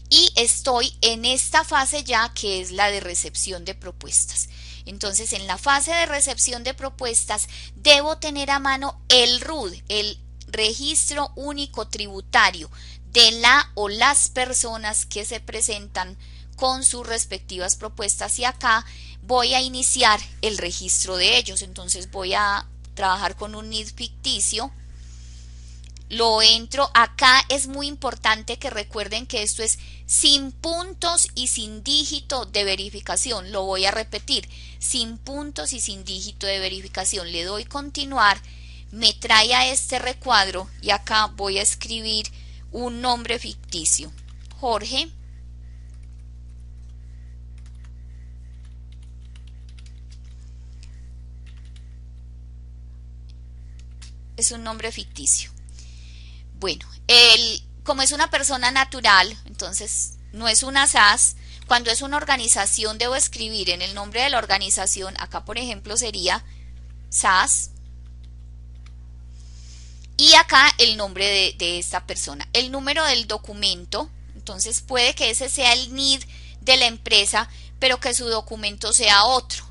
y estoy en esta fase ya, que es la de recepción de propuestas. Entonces, en la fase de recepción de propuestas debo tener a mano el RUT, el Registro Único Tributario, de la o las personas que se presentan con sus respectivas propuestas y acá voy a iniciar el registro de ellos. Entonces voy a trabajar con un NID ficticio, lo entro. Acá es muy importante que recuerden que esto es sin puntos y sin dígito de verificación. Lo voy a repetir, sin puntos y sin dígito de verificación. Le doy continuar, me trae a este recuadro y acá voy a escribir un nombre ficticio, Jorge. Es un nombre ficticio. Bueno, como es una persona natural, entonces no es una SAS. Cuando es una organización debo escribir en el nombre de la organización, acá por ejemplo sería SAS, y acá el nombre de esta persona, el número del documento. Entonces puede que ese sea el NID de la empresa, pero que su documento sea otro.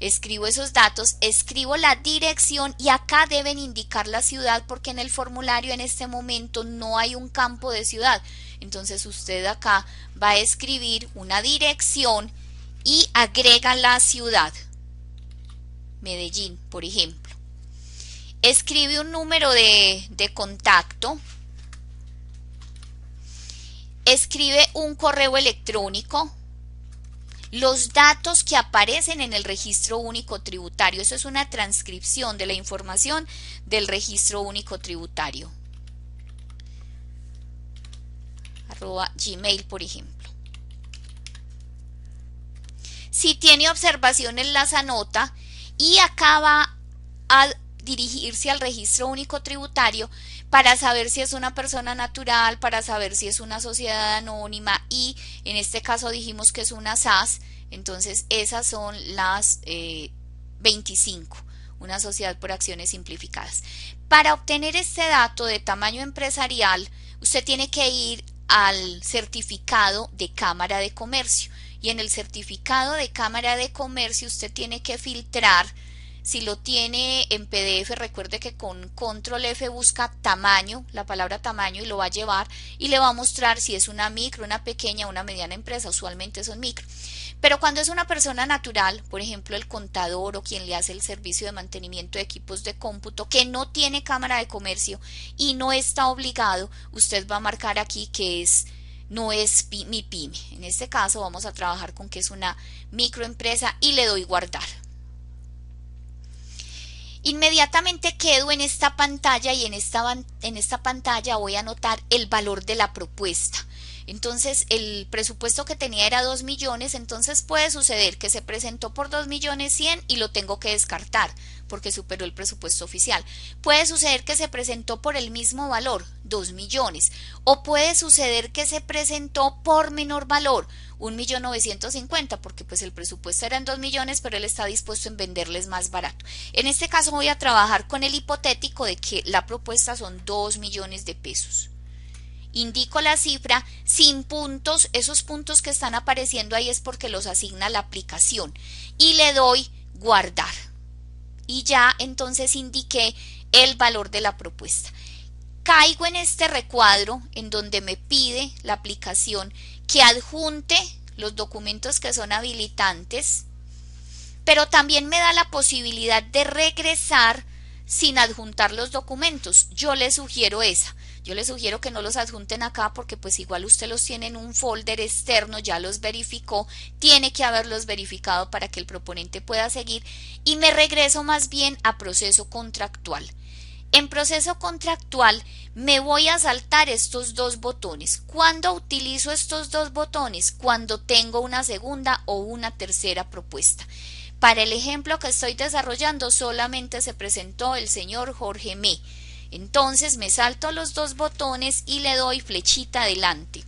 Escribo esos datos, escribo la dirección y acá deben indicar la ciudad porque en el formulario en este momento no hay un campo de ciudad. Entonces usted acá va a escribir una dirección y agrega la ciudad, Medellín, por ejemplo. Escribe un número de contacto, escribe un correo electrónico, los datos que aparecen en el registro único tributario. Eso es una transcripción de la información del registro único tributario. @gmail, por ejemplo. Si tiene observaciones las anota y acá va a dirigirse al registro único tributario para saber si es una persona natural, para saber si es una sociedad anónima y en este caso dijimos que es una SAS. Entonces esas son las 25, una sociedad por acciones simplificadas. Para obtener este dato de tamaño empresarial, usted tiene que ir al certificado de Cámara de Comercio y en el certificado de Cámara de Comercio usted tiene que filtrar. Si lo tiene en PDF, recuerde que con control F busca tamaño, la palabra tamaño, y lo va a llevar y le va a mostrar si es una micro, una pequeña, una mediana empresa. Usualmente son micro. Pero cuando es una persona natural, por ejemplo el contador o quien le hace el servicio de mantenimiento de equipos de cómputo, que no tiene Cámara de Comercio y no está obligado, usted va a marcar aquí que no es mi pyme. En este caso vamos a trabajar con que es una microempresa y le doy guardar. Inmediatamente quedo en esta pantalla y en esta pantalla voy a anotar el valor de la propuesta. Entonces el presupuesto que tenía era 2 millones, entonces puede suceder que se presentó por 2.100.000 y lo tengo que descartar porque superó el presupuesto oficial. Puede suceder que se presentó por el mismo valor, 2 millones, o puede suceder que se presentó por menor valor, 1.950.000, porque pues el presupuesto era en 2 millones, pero él está dispuesto en venderles más barato. En este caso voy a trabajar con el hipotético de que la propuesta son 2 millones de pesos. Indico la cifra sin puntos, esos puntos que están apareciendo ahí es porque los asigna la aplicación y le doy guardar. Y ya entonces indiqué el valor de la propuesta. Caigo en este recuadro en donde me pide la aplicación que adjunte los documentos que son habilitantes, pero también me da la posibilidad de regresar sin adjuntar los documentos. Yo le sugiero esa. Yo les sugiero que no los adjunten acá porque pues igual usted los tiene en un folder externo, ya los verificó, tiene que haberlos verificado para que el proponente pueda seguir y me regreso más bien a proceso contractual. En proceso contractual me voy a saltar estos dos botones. ¿Cuándo utilizo estos dos botones? Cuando tengo una segunda o una tercera propuesta. Para el ejemplo que estoy desarrollando solamente se presentó el señor Jorge Me. Entonces me salto los dos botones y le doy flechita adelante.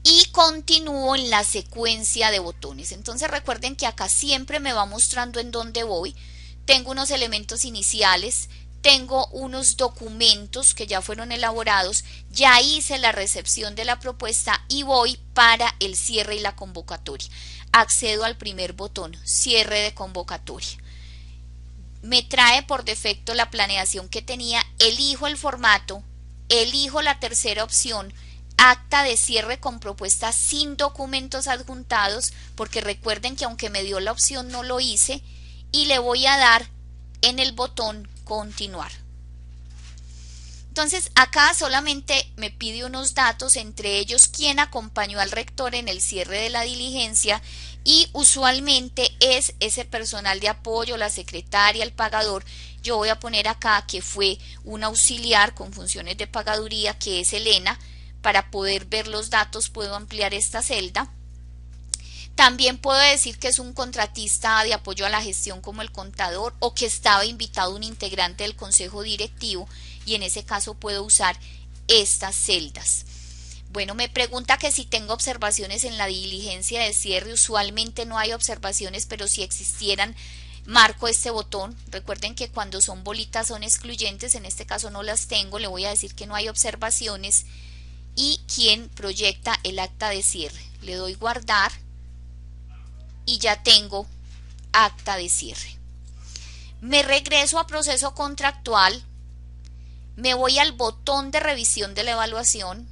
Y continúo en la secuencia de botones. Entonces recuerden que acá siempre me va mostrando en dónde voy. Tengo unos elementos iniciales, tengo unos documentos que ya fueron elaborados, ya hice la recepción de la propuesta y voy para el cierre y la convocatoria. Accedo al primer botón, cierre de convocatoria. Me trae por defecto la planeación que tenía, elijo el formato, elijo la tercera opción, acta de cierre con propuesta sin documentos adjuntados, porque recuerden que aunque me dio la opción no lo hice, y le voy a dar en el botón continuar. Entonces acá solamente me pide unos datos, entre ellos quién acompañó al rector en el cierre de la diligencia, y usualmente es ese personal de apoyo, la secretaria, el pagador. Yo voy a poner acá que fue un auxiliar con funciones de pagaduría, que es Elena. Para poder ver los datos puedo ampliar esta celda. También puedo decir que es un contratista de apoyo a la gestión como el contador, o que estaba invitado un integrante del consejo directivo, y en ese caso puedo usar estas celdas. Bueno, me pregunta que si tengo observaciones en la diligencia de cierre. Usualmente no hay observaciones, pero si existieran, marco este botón. Recuerden que cuando son bolitas son excluyentes, en este caso no las tengo, le voy a decir que no hay observaciones. Y quién proyecta el acta de cierre. Le doy guardar y ya tengo acta de cierre. Me regreso a proceso contractual, me voy al botón de revisión de la evaluación.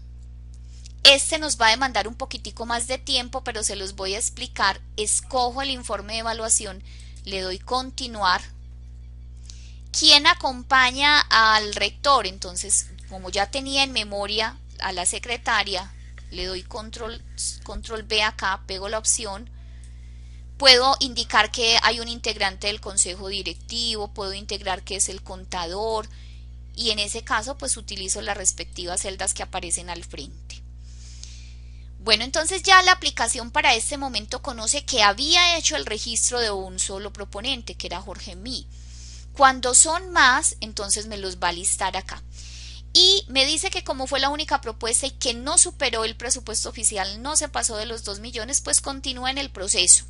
Este nos va a demandar un poquitico más de tiempo, pero se los voy a explicar. Escojo el informe de evaluación, le doy continuar. ¿Quién acompaña al rector? Entonces, como ya tenía en memoria a la secretaria, le doy control B acá, pego la opción. Puedo indicar que hay un integrante del consejo directivo, puedo integrar que es el contador, y en ese caso pues utilizo las respectivas celdas que aparecen al frente. Bueno, entonces ya la aplicación para este momento conoce que había hecho el registro de un solo proponente, que era Jorge Mí. Cuando son más, entonces me los va a listar acá. Y me dice que como fue la única propuesta y que no superó el presupuesto oficial, no se pasó de los 2 millones, pues continúa en el proceso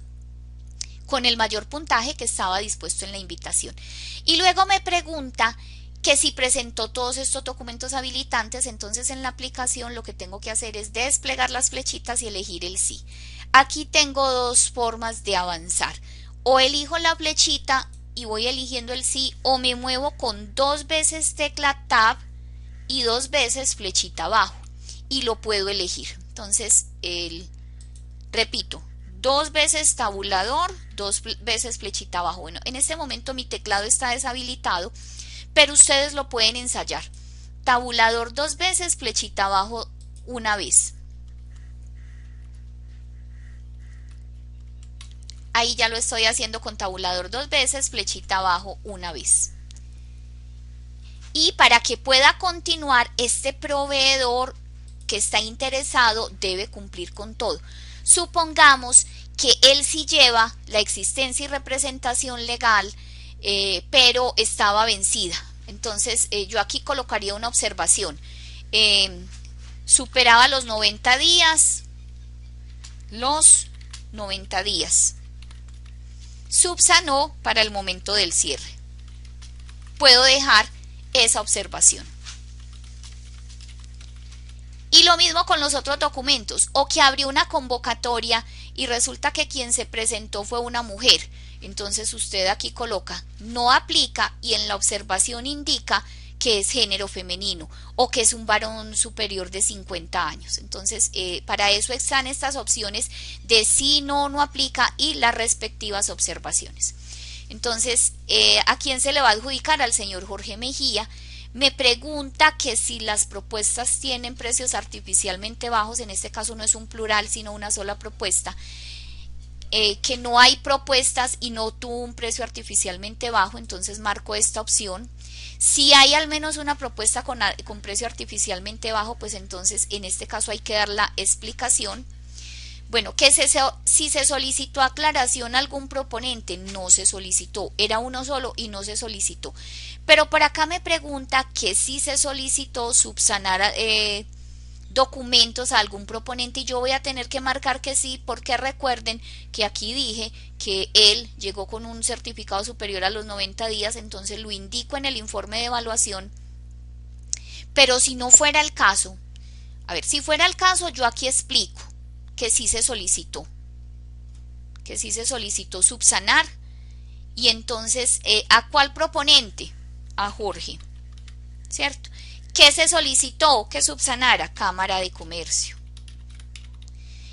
con el mayor puntaje que estaba dispuesto en la invitación. Y luego me pregunta que si presentó todos estos documentos habilitantes. Entonces en la aplicación lo que tengo que hacer es desplegar las flechitas y elegir el sí. Aquí tengo dos formas de avanzar: o elijo la flechita y voy eligiendo el sí, o me muevo con 2 veces tecla tab y 2 veces flechita abajo y lo puedo elegir. Entonces repito, 2 veces tabulador, 2 veces flechita abajo. Bueno, en este momento mi teclado está deshabilitado, pero ustedes lo pueden ensayar. Tabulador 2 veces, flechita abajo 1 vez. Ahí ya lo estoy haciendo con tabulador 2 veces, flechita abajo 1 vez. Y para que pueda continuar, este proveedor que está interesado debe cumplir con todo. Supongamos que él sí lleva la existencia y representación legal, pero estaba vencida. Entonces yo aquí colocaría una observación. Superaba los 90 días. Subsanó para el momento del cierre. Puedo dejar esa observación. Y lo mismo con los otros documentos, o que abrió una convocatoria y resulta que quien se presentó fue una mujer. Entonces usted aquí coloca no aplica y en la observación indica que es género femenino o que es un varón superior de 50 años. Entonces para eso están estas opciones de sí, no aplica y las respectivas observaciones. Entonces ¿a quién se le va a adjudicar? Al señor Jorge Mejía. Me pregunta que si las propuestas tienen precios artificialmente bajos. En este caso no es un plural sino una sola propuesta, que no hay propuestas y no tuvo un precio artificialmente bajo. Entonces marco esta opción. Si hay al menos una propuesta con precio artificialmente bajo, pues entonces en este caso hay que dar la explicación. Bueno, que si se solicitó aclaración a algún proponente, no se solicitó, era uno solo y no se solicitó. Pero por acá me pregunta que si se solicitó subsanar documentos a algún proponente y yo voy a tener que marcar que sí, porque recuerden que aquí dije que él llegó con un certificado superior a los 90 días, entonces lo indico en el informe de evaluación. Pero si no fuera el caso, a ver, si fuera el caso, yo aquí explico que sí se solicitó subsanar. Y entonces ¿a cuál proponente? A Jorge, ¿cierto? ¿Qué se solicitó que subsanara? Cámara de Comercio.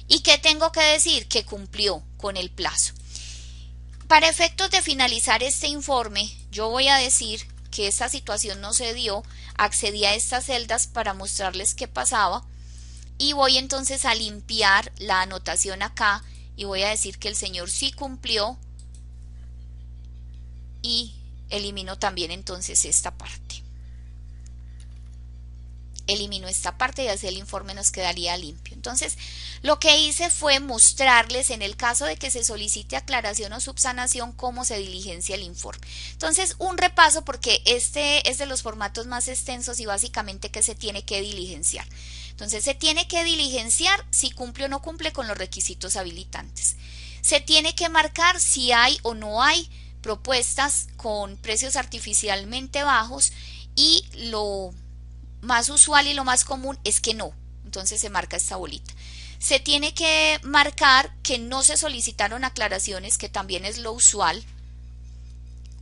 ¿Y qué tengo que decir? Que cumplió con el plazo. Para efectos de finalizar este informe, yo voy a decir que esta situación no se dio, accedí a estas celdas para mostrarles qué pasaba y voy entonces a limpiar la anotación acá y voy a decir que el señor sí cumplió y elimino también entonces esta parte. Elimino esta parte y así el informe nos quedaría limpio. Entonces, lo que hice fue mostrarles en el caso de que se solicite aclaración o subsanación cómo se diligencia el informe. Entonces, un repaso porque este es de los formatos más extensos y básicamente que se tiene que diligenciar. Entonces, se tiene que diligenciar si cumple o no cumple con los requisitos habilitantes. Se tiene que marcar si hay o no hay propuestas con precios artificialmente bajos y lo más usual y lo más común es que no, entonces se marca esta bolita. Se tiene que marcar que no se solicitaron aclaraciones, que también es lo usual.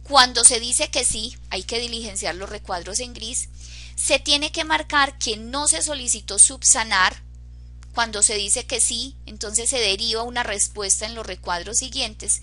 Cuando se dice que sí, hay que diligenciar los recuadros en gris. Se tiene que marcar que no se solicitó subsanar. Cuando se dice que sí, entonces se deriva una respuesta en los recuadros siguientes.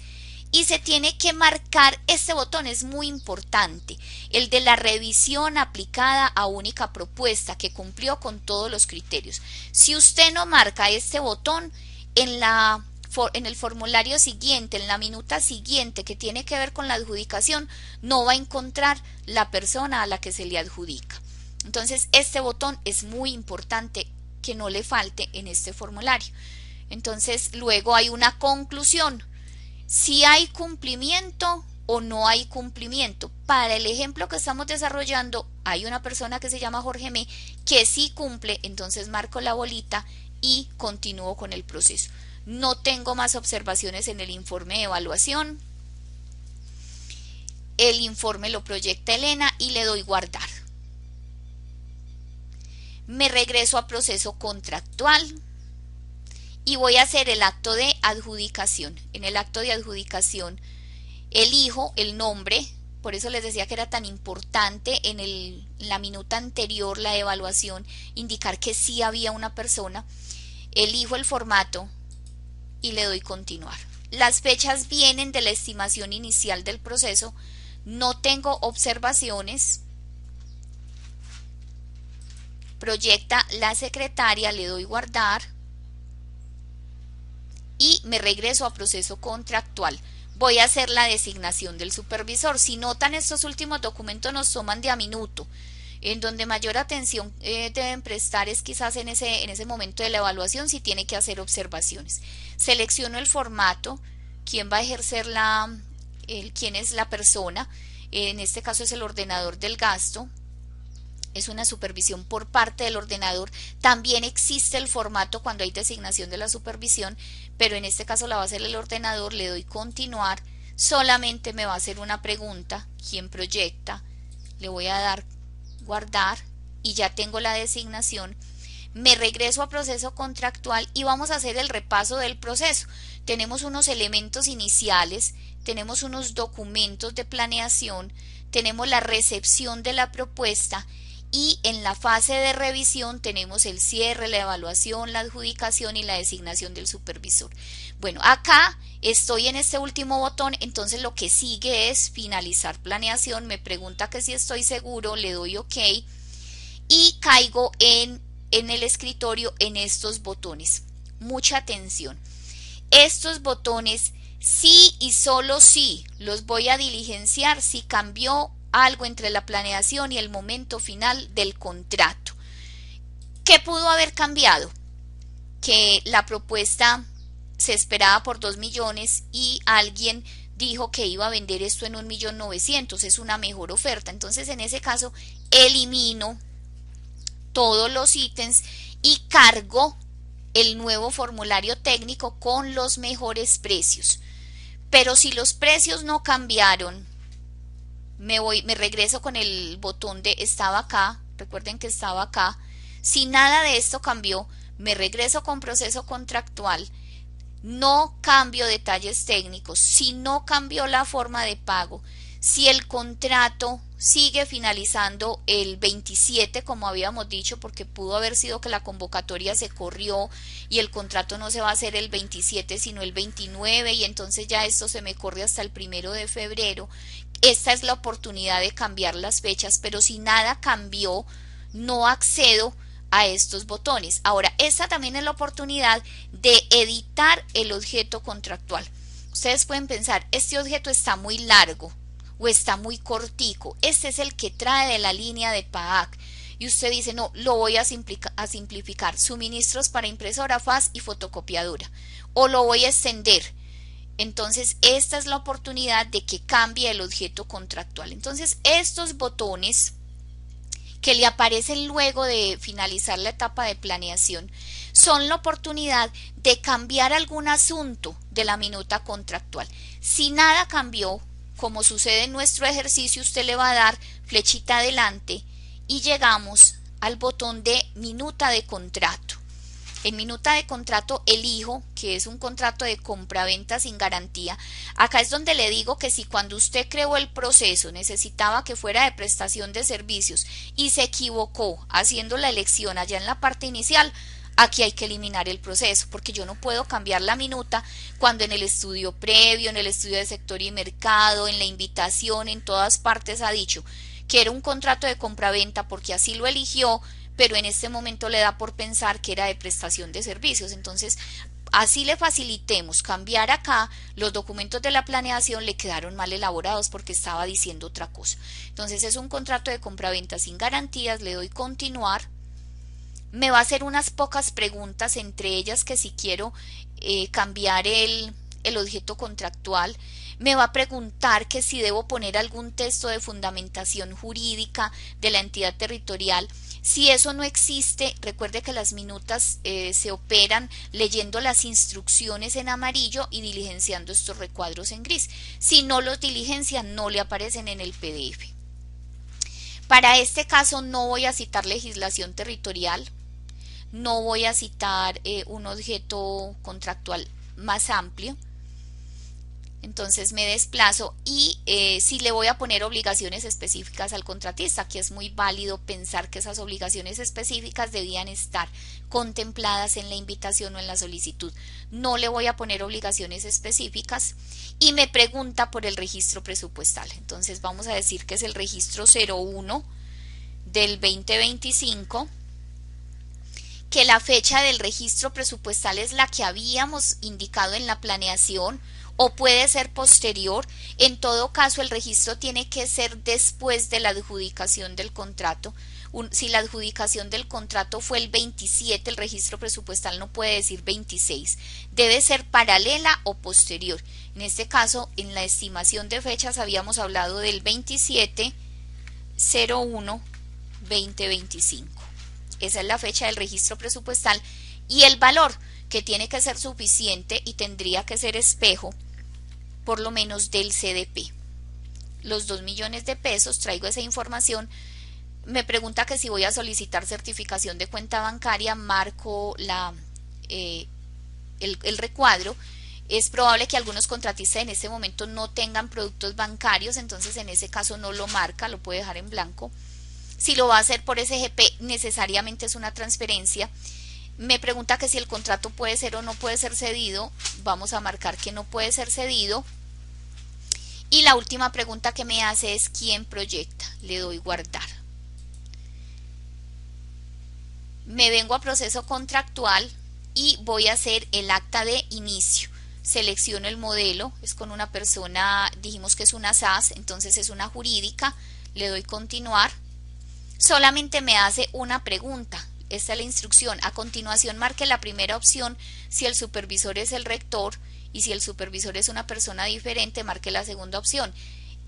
Y se tiene que marcar, este botón es muy importante, el de la revisión aplicada a única propuesta que cumplió con todos los criterios. Si usted no marca este botón en el formulario siguiente, en la minuta siguiente que tiene que ver con la adjudicación, no va a encontrar la persona a la que se le adjudica. Entonces este botón es muy importante que no le falte en este formulario. Entonces luego hay una conclusión. Si hay cumplimiento o no hay cumplimiento. Para el ejemplo que estamos desarrollando, hay una persona que se llama Jorge M. que sí cumple, entonces marco la bolita y continúo con el proceso. No tengo más observaciones en el informe de evaluación. El informe lo proyecta Elena y le doy guardar. Me regreso a proceso contractual. Y voy a hacer el acto de adjudicación. En el acto de adjudicación elijo el nombre, por eso les decía que era tan importante en la minuta anterior, la evaluación, indicar que sí había una persona. Elijo el formato y le doy continuar. Las fechas vienen de la estimación inicial del proceso, no tengo observaciones. Proyecta la secretaria, le doy guardar. Y me regreso a proceso contractual. Voy a hacer la designación del supervisor. Si notan, estos últimos documentos nos toman de a minuto. En donde mayor atención deben prestar es quizás en ese momento de la evaluación, si tiene que hacer observaciones. Selecciono el formato, quién va a ejercer quién es la persona. En este caso es el ordenador del gasto. Es una supervisión por parte del ordenador. También existe el formato cuando hay designación de la supervisión, pero en este caso la va a hacer el ordenador. Le doy continuar, solamente me va a hacer una pregunta, ¿quién proyecta? Le voy a dar guardar y ya tengo la designación. Me regreso a proceso contractual y vamos a hacer el repaso del proceso. Tenemos unos elementos iniciales, tenemos unos documentos de planeación, tenemos la recepción de la propuesta. Y en la fase de revisión tenemos el cierre, la evaluación, la adjudicación y la designación del supervisor. Bueno, acá estoy en este último botón, entonces lo que sigue es finalizar planeación. Me pregunta que si estoy seguro, le doy OK y caigo en el escritorio en estos botones. Mucha atención. Estos botones sí y solo sí los voy a diligenciar si cambió algo entre la planeación y el momento final del contrato. ¿Qué pudo haber cambiado? Que la propuesta se esperaba por 2 millones y alguien dijo que iba a vender esto en 1.900.000, es una mejor oferta. Entonces en ese caso elimino todos los ítems y cargo el nuevo formulario técnico con los mejores precios. Pero si los precios no cambiaron, me regreso con el botón de estaba acá, recuerden que estaba acá. Si nada de esto cambió, me regreso con proceso contractual, no cambio detalles técnicos. Si no cambió la forma de pago, Si el contrato sigue finalizando el 27, como habíamos dicho, porque pudo haber sido que la convocatoria se corrió y el contrato no se va a hacer el 27 sino el 29 y entonces ya esto se me corre hasta el 1 de febrero, esta es la oportunidad de cambiar las fechas, pero si nada cambió, no accedo a estos botones. Ahora, esta también es la oportunidad de editar el objeto contractual. Ustedes pueden pensar, este objeto está muy largo o está muy cortico. Este es el que trae de la línea de PAAC. Y usted dice, no, lo voy a simplificar. Suministros para impresora, faz y fotocopiadora. O lo voy a extender. Entonces, esta es la oportunidad de que cambie el objeto contractual. Entonces, estos botones que le aparecen luego de finalizar la etapa de planeación son la oportunidad de cambiar algún asunto de la minuta contractual. Si nada cambió, como sucede en nuestro ejercicio, usted le va a dar flechita adelante y llegamos al botón de minuta de contrato. En minuta de contrato elijo que es un contrato de compraventa sin garantía. Acá es donde le digo que si cuando usted creó el proceso necesitaba que fuera de prestación de servicios y se equivocó haciendo la elección allá en la parte inicial, aquí hay que eliminar el proceso, porque yo no puedo cambiar la minuta cuando en el estudio previo, en el estudio de sector y mercado, en la invitación, en todas partes ha dicho que era un contrato de compraventa porque así lo eligió, pero en este momento le da por pensar que era de prestación de servicios. Entonces, así le facilitemos cambiar acá, los documentos de la planeación le quedaron mal elaborados porque estaba diciendo otra cosa. Entonces, es un contrato de compraventa sin garantías, le doy continuar. Me va a hacer unas pocas preguntas, entre ellas que si quiero cambiar el objeto contractual. Me va a preguntar que si debo poner algún texto de fundamentación jurídica de la entidad territorial. Si eso no existe, recuerde que las minutas se operan leyendo las instrucciones en amarillo y diligenciando estos recuadros en gris. Si no los diligencian, no le aparecen en el PDF. Para este caso no voy a citar legislación territorial, no voy a citar un objeto contractual más amplio. Entonces me desplazo y si le voy a poner obligaciones específicas al contratista, aquí es muy válido pensar que esas obligaciones específicas debían estar contempladas en la invitación o en la solicitud. No le voy a poner obligaciones específicas y me pregunta por el registro presupuestal. Entonces vamos a decir que es el registro 01 del 2025, que la fecha del registro presupuestal es la que habíamos indicado en la planeación, o puede ser posterior. En todo caso, el registro tiene que ser después de la adjudicación del contrato. Si la adjudicación del contrato fue el 27, el registro presupuestal no puede decir 26. Debe ser paralela o posterior. En este caso, en la estimación de fechas habíamos hablado del 27/01/2025. Esa es la fecha del registro presupuestal y el valor, que tiene que ser suficiente y tendría que ser espejo por lo menos del CDP. Los 2 millones de pesos, traigo esa información. Me pregunta que si voy a solicitar certificación de cuenta bancaria, marco el recuadro. Es probable que algunos contratistas en este momento no tengan productos bancarios, entonces en ese caso no lo marca, lo puede dejar en blanco. Si lo va a hacer por SGP, necesariamente es una transferencia. Me pregunta que si el contrato puede ser o no puede ser cedido, vamos a marcar que no puede ser cedido. Y la última pregunta que me hace es ¿quién proyecta? Le doy guardar. Me vengo a proceso contractual y voy a hacer el acta de inicio. Selecciono el modelo, es con una persona, dijimos que es una SAS, entonces es una jurídica, le doy continuar. Solamente me hace una pregunta. Esta es la instrucción. A continuación marque la primera opción si el supervisor es el rector y si el supervisor es una persona diferente, marque la segunda opción.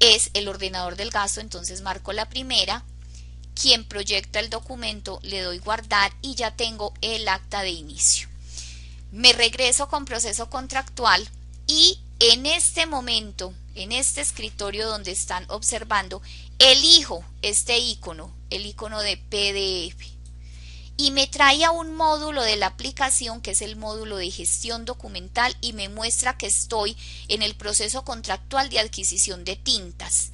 Es el ordenador del gasto, entonces marco la primera. Quien proyecta el documento, le doy guardar y ya tengo el acta de inicio. Me regreso con proceso contractual y en este momento, en este escritorio donde están observando, elijo este icono, el icono de PDF. Y me trae a un módulo de la aplicación que es el módulo de gestión documental y me muestra que estoy en el proceso contractual de adquisición de tintas.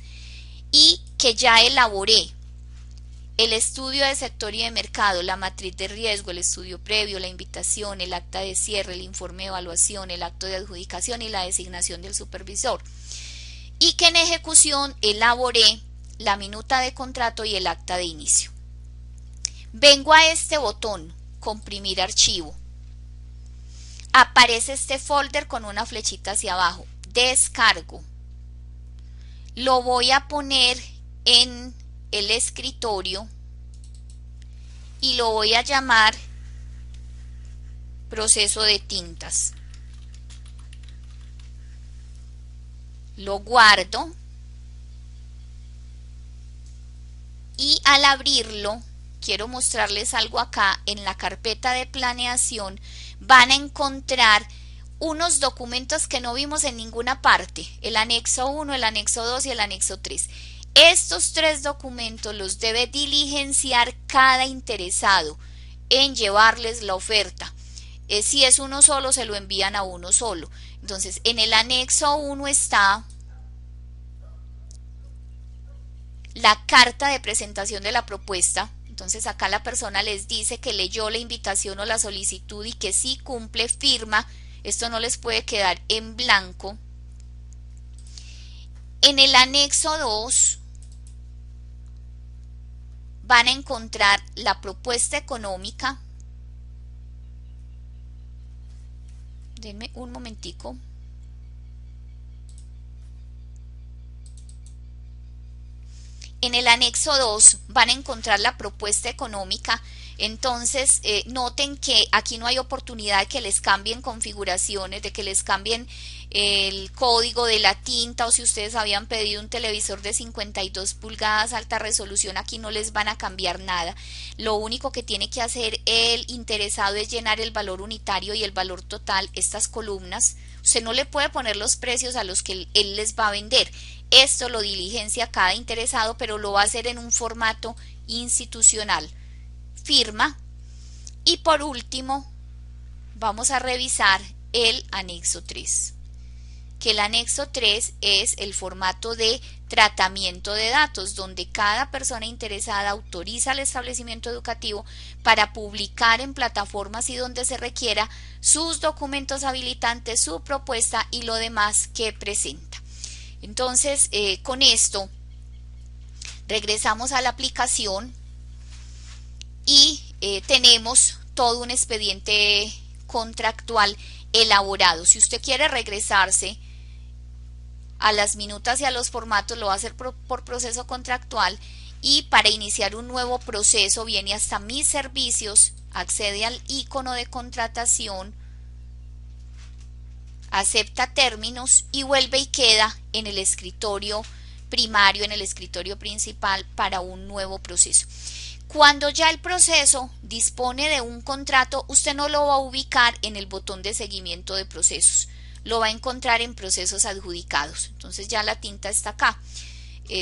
y que ya elaboré el estudio de sector y de mercado, la matriz de riesgo, el estudio previo, la invitación, el acta de cierre, el informe de evaluación, el acto de adjudicación y la designación del supervisor. Y que en ejecución elaboré la minuta de contrato y el acta de inicio. Vengo a este botón, comprimir archivo. Aparece este folder con una flechita hacia abajo. Descargo. Lo voy a poner en el escritorio y lo voy a llamar proceso de tintas. Lo guardo y al abrirlo, quiero mostrarles algo acá. En la carpeta de planeación van a encontrar unos documentos que no vimos en ninguna parte, el anexo 1, el anexo 2 y el anexo 3. Estos 3 documentos los debe diligenciar cada interesado en llevarles la oferta. Si es uno solo, se lo envían a uno solo. Entonces, en el anexo 1 está la carta de presentación de la propuesta. Entonces acá la persona les dice que leyó la invitación o la solicitud y que sí cumple, firma. Esto no les puede quedar en blanco. En el anexo 2 van a encontrar la propuesta económica. Denme un momentico. En el anexo 2 van a encontrar la propuesta económica. Entonces noten que aquí no hay oportunidad de que les cambien configuraciones, de que les cambien el código de la tinta, o si ustedes habían pedido un televisor de 52 pulgadas alta resolución, aquí no les van a cambiar nada. Lo único que tiene que hacer el interesado es llenar el valor unitario y el valor total, estas columnas. Usted no le puede poner los precios a los que él les va a vender. Esto lo diligencia cada interesado, pero lo va a hacer en un formato institucional. Firma. Y por último vamos a revisar el anexo 3, que el anexo 3 es el formato de tratamiento de datos, donde cada persona interesada autoriza al establecimiento educativo para publicar en plataformas y donde se requiera sus documentos habilitantes, su propuesta y lo demás que presenta. Entonces, con esto regresamos a la aplicación y tenemos todo un expediente contractual elaborado. Si usted quiere regresarse a las minutas y a los formatos, lo va a hacer por proceso contractual, y para iniciar un nuevo proceso viene hasta mis servicios, accede al icono de contratación, acepta términos y vuelve y queda en el escritorio primario, en el escritorio principal para un nuevo proceso. Cuando ya el proceso dispone de un contrato, usted no lo va a ubicar en el botón de seguimiento de procesos, lo va a encontrar en procesos adjudicados. Entonces ya la tinta está acá.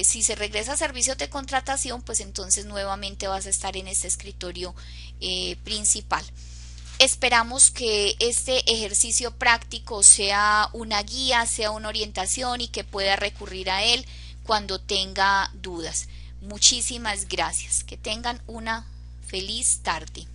Si se regresa a servicios de contratación, pues entonces nuevamente vas a estar en este escritorio principal. Esperamos que este ejercicio práctico sea una guía, sea una orientación y que pueda recurrir a él cuando tenga dudas. Muchísimas gracias. Que tengan una feliz tarde.